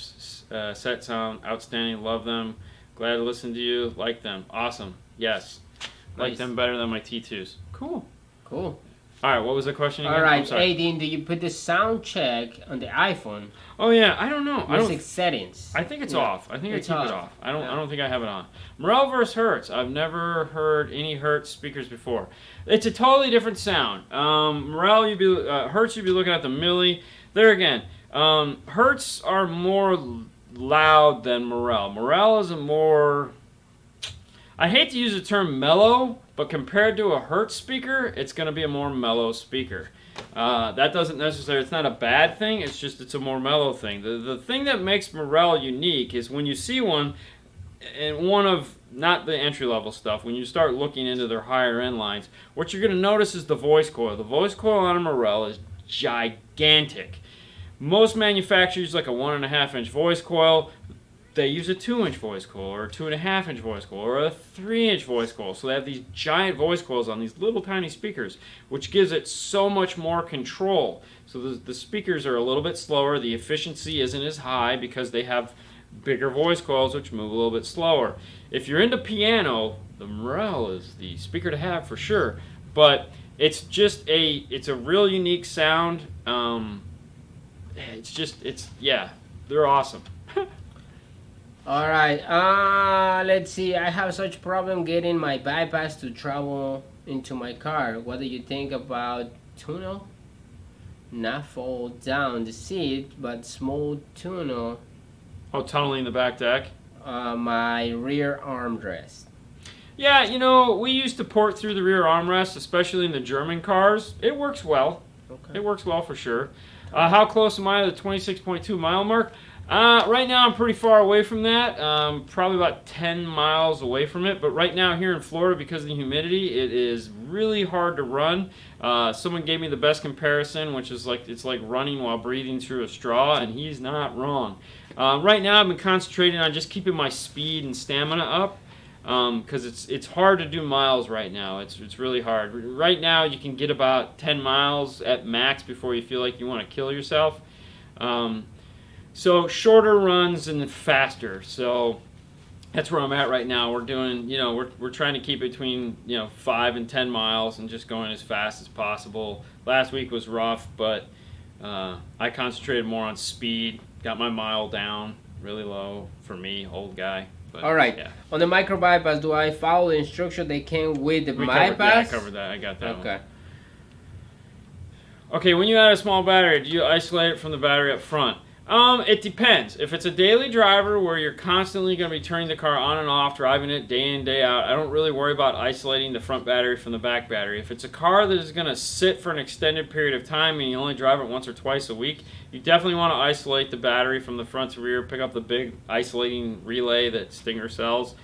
set sound, outstanding. Love them. Glad to listen to you. Like them. Awesome. Yes. Like Nice. them better than my T2s. Cool. Cool. All right, what was the question again? All right. I'm sorry. Hey, Dean, do you put the sound check on the iPhone Oh, yeah, I don't know. music settings? I think it's Yeah. off. I think It's I keep off. it off. I don't Yeah. think I have it on. Morel versus Hertz. I've never heard any Hertz speakers before. It's a totally different sound. Morel, Hertz, you'd be looking at the Milli. There again, Hertz are more loud than Morel. Morel is a more, I hate to use the term mellow, but compared to a Hertz speaker, it's going to be a more mellow speaker. That doesn't necessarily, it's not a bad thing, it's a more mellow thing. The thing that makes Morel unique is when you see one, and one of, not the entry-level stuff, when you start looking into their higher-end lines, what you're going to notice is the voice coil. The voice coil on a Morel is gigantic. Most manufacturers use like a 1.5-inch voice coil. They use a 2-inch voice coil, or a 2.5-inch voice coil, or a 3-inch voice coil. So they have these giant voice coils on these little tiny speakers, which gives it so much more control. So the speakers are a little bit slower. The efficiency isn't as high because they have bigger voice coils, which move a little bit slower. If you're into piano, the Morel is the speaker to have for sure. But it's a real unique sound. They're awesome. All right. Let's see. I have such problem getting my bypass to travel into my car. What do you think about tunnel? Not fall down the seat, but small tunnel. Oh, tunneling the back deck? My rear armrest. Yeah, we used to port through the rear armrest, especially in the German cars. It works well. Okay. It works well for sure. How close am I to the 26.2 mile mark? Right now I'm pretty far away from that, probably about 10 miles away from it, but right now here in Florida, because of the humidity, it is really hard to run. Someone gave me the best comparison, which is it's like running while breathing through a straw, and he's not wrong. Right now I've been concentrating on just keeping my speed and stamina up, because it's hard to do miles right now. It's really hard. Right now you can get about 10 miles at max before you feel like you want to kill yourself. So shorter runs and faster. So that's where I'm at right now. We're doing, we're trying to keep between 5 and 10 miles and just going as fast as possible. Last week was rough, but I concentrated more on speed. Got my mile down really low for me, old guy. But, All right. Yeah. On the micro bypass, do I follow the instruction they came with the I bypass? covered that. I got that. Okay. One. Okay, when you add a small battery, do you isolate it from the battery up front? It depends. If it's a daily driver where you're constantly going to be turning the car on and off, driving it day in, day out, I don't really worry about isolating the front battery from the back battery. If it's a car that is going to sit for an extended period of time and you only drive it once or twice a week, you definitely want to isolate the battery from the front to rear, pick up the big isolating relay that Stinger sells.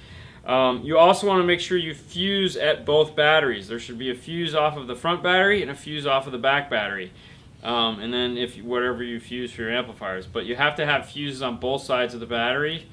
You also want to make sure you fuse at both batteries. There should be a fuse off of the front battery and a fuse off of the back battery. And then whatever you fuse for your amplifiers. But you have to have fuses on both sides of the battery,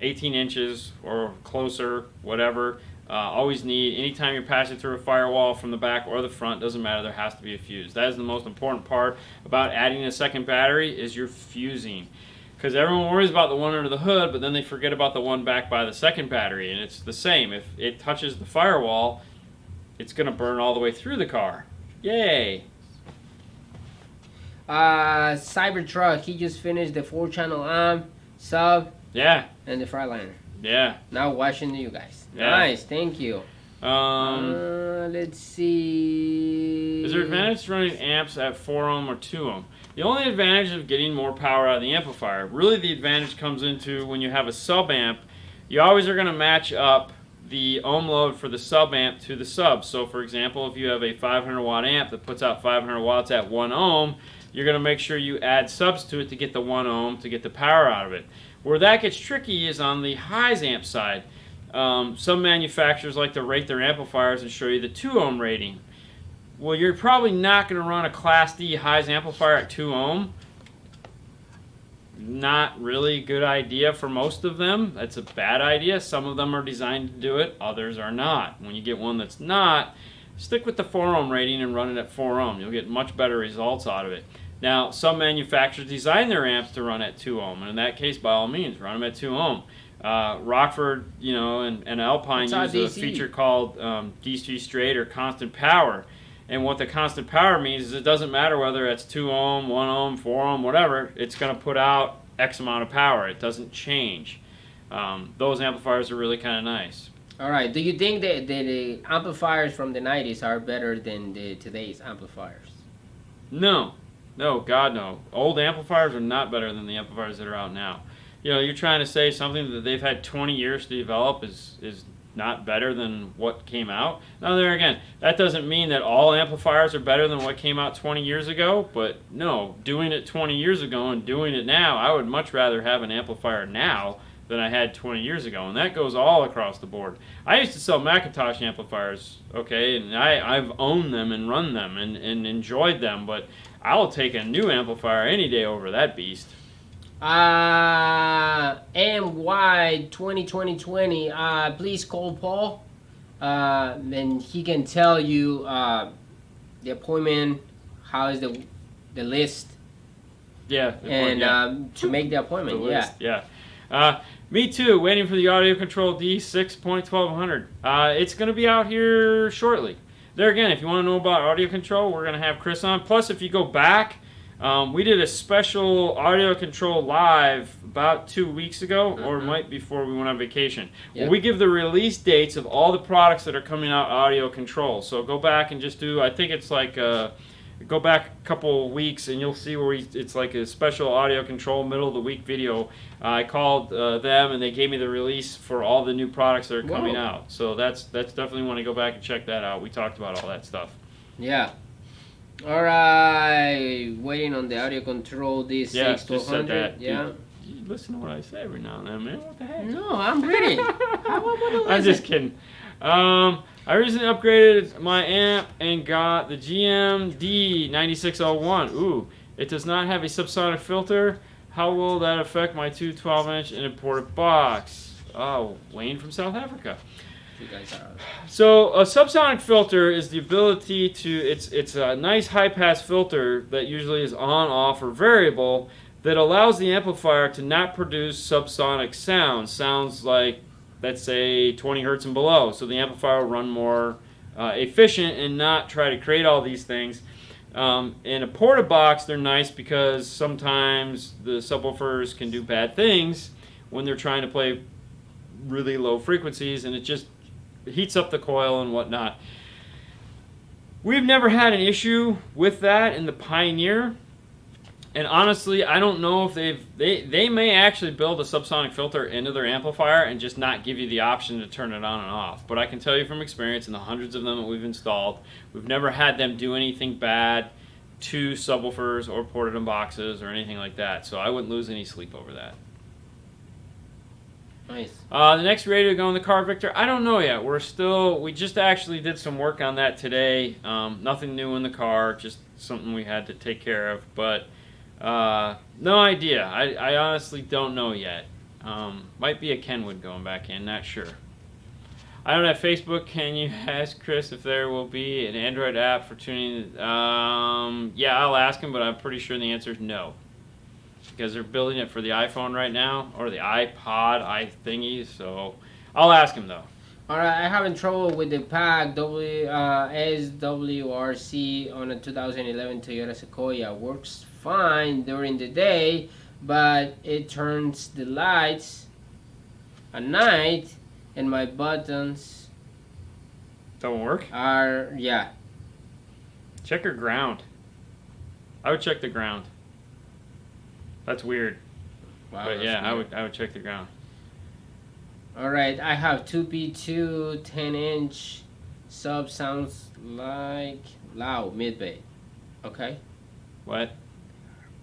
18 inches or closer, whatever. Always need, anytime you're passing through a firewall from the back or the front, doesn't matter, there has to be a fuse. That is the most important part about adding a second battery is your fusing. Because everyone worries about the one under the hood, but then they forget about the one back by the second battery. And it's the same. If it touches the firewall, it's going to burn all the way through the car. Yay! Cybertruck, he just finished the 4-channel amp, sub, Yeah. and the Freightliner. Yeah. Now watching you guys. Yeah. Nice, thank you. Let's see. Is there advantage to running amps at 4 ohm or 2 ohm? The only advantage of getting more power out of the amplifier, really the advantage comes into when you have a sub amp, you always are going to match up the ohm load for the sub amp to the sub. So for example, if you have a 500 watt amp that puts out 500 watts at 1 ohm, you're going to make sure you add subs to it to get the 1 ohm to get the power out of it. Where that gets tricky is on the highs amp side. Some manufacturers like to rate their amplifiers and show you the 2 ohm rating. Well, you're probably not going to run a Class D highs amplifier at 2 ohm. Not really a good idea for most of them. That's a bad idea. Some of them are designed to do it, others are not. When you get one that's not, stick with the 4 ohm rating and run it at 4 ohm. You'll get much better results out of it. Now, some manufacturers design their amps to run at 2 ohm, and in that case, by all means, run them at 2 ohm. Rockford, and Alpine use a feature called DC straight or constant power. And what the constant power means is it doesn't matter whether it's 2 ohm, 1 ohm, 4 ohm, whatever, it's going to put out X amount of power. It doesn't change. Those amplifiers are really kind of nice. All right. Do you think that the amplifiers from the 90s are better than today's amplifiers? No. No, God, no. Old amplifiers are not better than the amplifiers that are out now. You're trying to say something that they've had 20 years to develop is not better than what came out. Now, there again, that doesn't mean that all amplifiers are better than what came out 20 years ago, but no, doing it 20 years ago and doing it now, I would much rather have an amplifier now than I had 20 years ago, and that goes all across the board. I used to sell Macintosh amplifiers, okay, and I've owned them and run them and enjoyed them, but I'll take a new amplifier any day over that beast. AMY 2020. Please call Paul, and he can tell you the appointment. How is the list? Yeah, and to make the appointment. Yeah. Me too. Waiting for the Audio Control D6.1200. It's going to be out here shortly. There again, if you want to know about audio control, we're going to have Chris on. Plus, if you go back. We did a special audio control live about 2 weeks ago, or it might before we went on vacation. Yeah. Well, we give the release dates of all the products that are coming out audio control. So go back and just do, I think it's like, go back a couple weeks and you'll see where it's like a special audio control middle of the week video. I called them and they gave me the release for all the new products that are coming out. So that's definitely want to go back and check that out. We talked about all that stuff. Yeah. All right, waiting on the audio control D6-1200. Yeah. You listen to what I say every now and then, man. What the heck? No, I'm ready. I'm just kidding. I recently upgraded my amp and got the GM D9601. Ooh, it does not have a subsonic filter. How will that affect my 12-inch in a ported box? Oh, Wayne from South Africa. You guys are. So a subsonic filter is the ability to, it's a nice high pass filter that usually is on, off, or variable that allows the amplifier to not produce subsonic sounds like, let's say, 20 hertz and below. So the amplifier will run more efficient and not try to create all these things. In a ported box, they're nice because sometimes the subwoofers can do bad things when they're trying to play really low frequencies, and it just heats up the coil and whatnot. We've never had an issue with that in the Pioneer, and honestly, I don't know if they may actually build a subsonic filter into their amplifier and just not give you the option to turn it on and off. But I can tell you from experience in the hundreds of them that we've installed, we've never had them do anything bad to subwoofers or ported in boxes or anything like that. So I wouldn't lose any sleep over that. Nice. The next radio to go in the car, Victor, I don't know yet. We just actually did some work on that today. Nothing new in the car, just something we had to take care of. But no idea. I honestly don't know yet. Might be a Kenwood going back in, not sure. I don't have Facebook. Can you ask Chris if there will be an Android app for tuning? Yeah, I'll ask him, but I'm pretty sure the answer is no. Because they're building it for the iPhone right now, or the iPod, iThingy, so I'll ask him though. Alright, I'm having trouble with the pack SWRC on a 2011 Toyota Sequoia. Works fine during the day, but it turns the lights at night and my buttons Don't work? Yeah. Check your ground. I would check the ground. That's weird. Wow, But that's yeah, weird. I would check the ground. All right, I have 2B2 10-inch sub, sounds like loud mid-bay. Okay. What?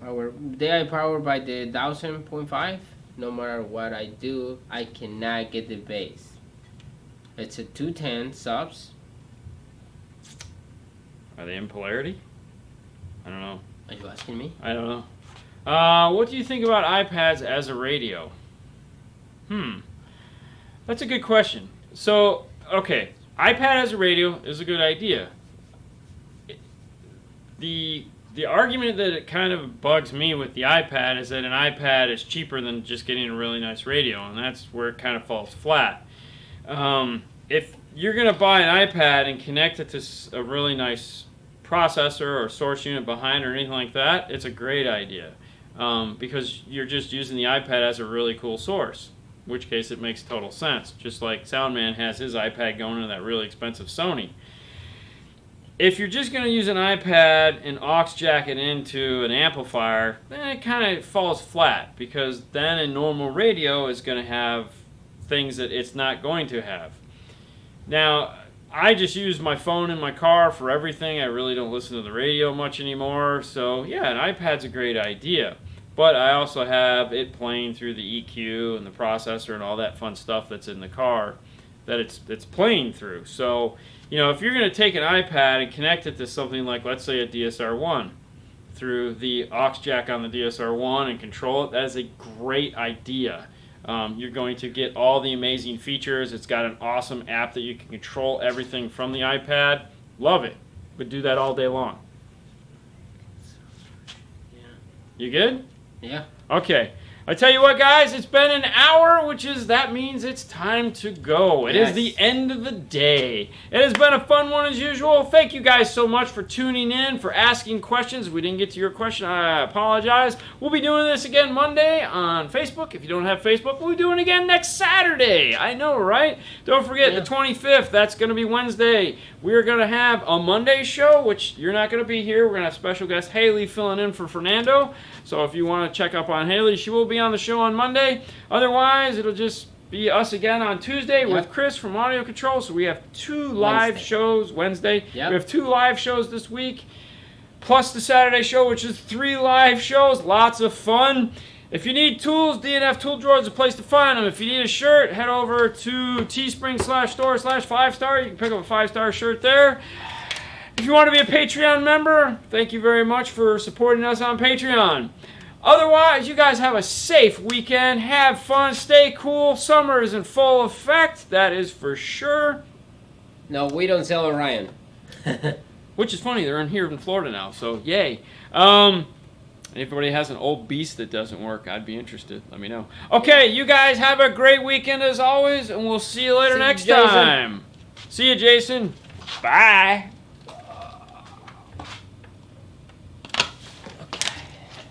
They are powered by the 1000.5. No matter what I do, I cannot get the bass. It's a 210 subs. Are they in polarity? I don't know. Are you asking me? I don't know. What do you think about iPads as a radio? That's a good question. So, okay, iPad as a radio is a good idea. The argument that it kind of bugs me with the iPad is that an iPad is cheaper than just getting a really nice radio, and that's where it kind of falls flat. If you're going to buy an iPad and connect it to a really nice processor or source unit behind or anything like that, it's a great idea because you're just using the iPad as a really cool source, in which case it makes total sense, just like Soundman has his iPad going to that really expensive Sony. If you're just going to use an iPad and aux jack it into an amplifier, then it kind of falls flat because then a normal radio is going to have things that it's not going to have. Now, I just use my phone in my car for everything. I really don't listen to the radio much anymore. So yeah, an iPad's a great idea. But I also have it playing through the EQ and the processor and all that fun stuff that's in the car that it's playing through. So, you know, if you're going to take an iPad and connect it to something like, let's say, a DSR-1 through the aux jack on the DSR-1 and control it, that is a great idea. You're going to get all the amazing features. It's got an awesome app that you can control everything from the iPad. Love it. Would do that all day long. Yeah. You good? Yeah. Okay. I tell you what, guys, it's been an hour, that means it's time to go. It is the end of the day. It has been a fun one as usual. Thank you guys so much for tuning in, for asking questions. If we didn't get to your question, I apologize. We'll be doing this again Monday on Facebook. If you don't have Facebook, we'll be doing it again next Saturday. I know, right? Don't forget the 25th. That's going to be Wednesday. We are going to have a Monday show, which you're not going to be here. We're going to have special guest Haley filling in for Fernando. So if you want to check up on Haley, she will be on the show on Monday. Otherwise, it'll just be us again on Tuesday with Chris from Audio Control. So we have two live shows Wednesday. We have 2 live shows this week, plus the Saturday show, which is 3 live shows. Lots of fun. If you need tools, DNF Tool Drawer is a place to find them. If you need a shirt, head over to teespring.store/5star. You can pick up a 5-star shirt there. If you want to be a Patreon member, thank you very much for supporting us on Patreon. Otherwise, you guys have a safe weekend. Have fun. Stay cool. Summer is in full effect. That is for sure. No, we don't sell Orion. Which is funny. They're in here in Florida now, so yay. If anybody has an old beast that doesn't work, I'd be interested. Let me know. Okay, you guys have a great weekend as always, and we'll see you later next time. See you, Jason. Bye.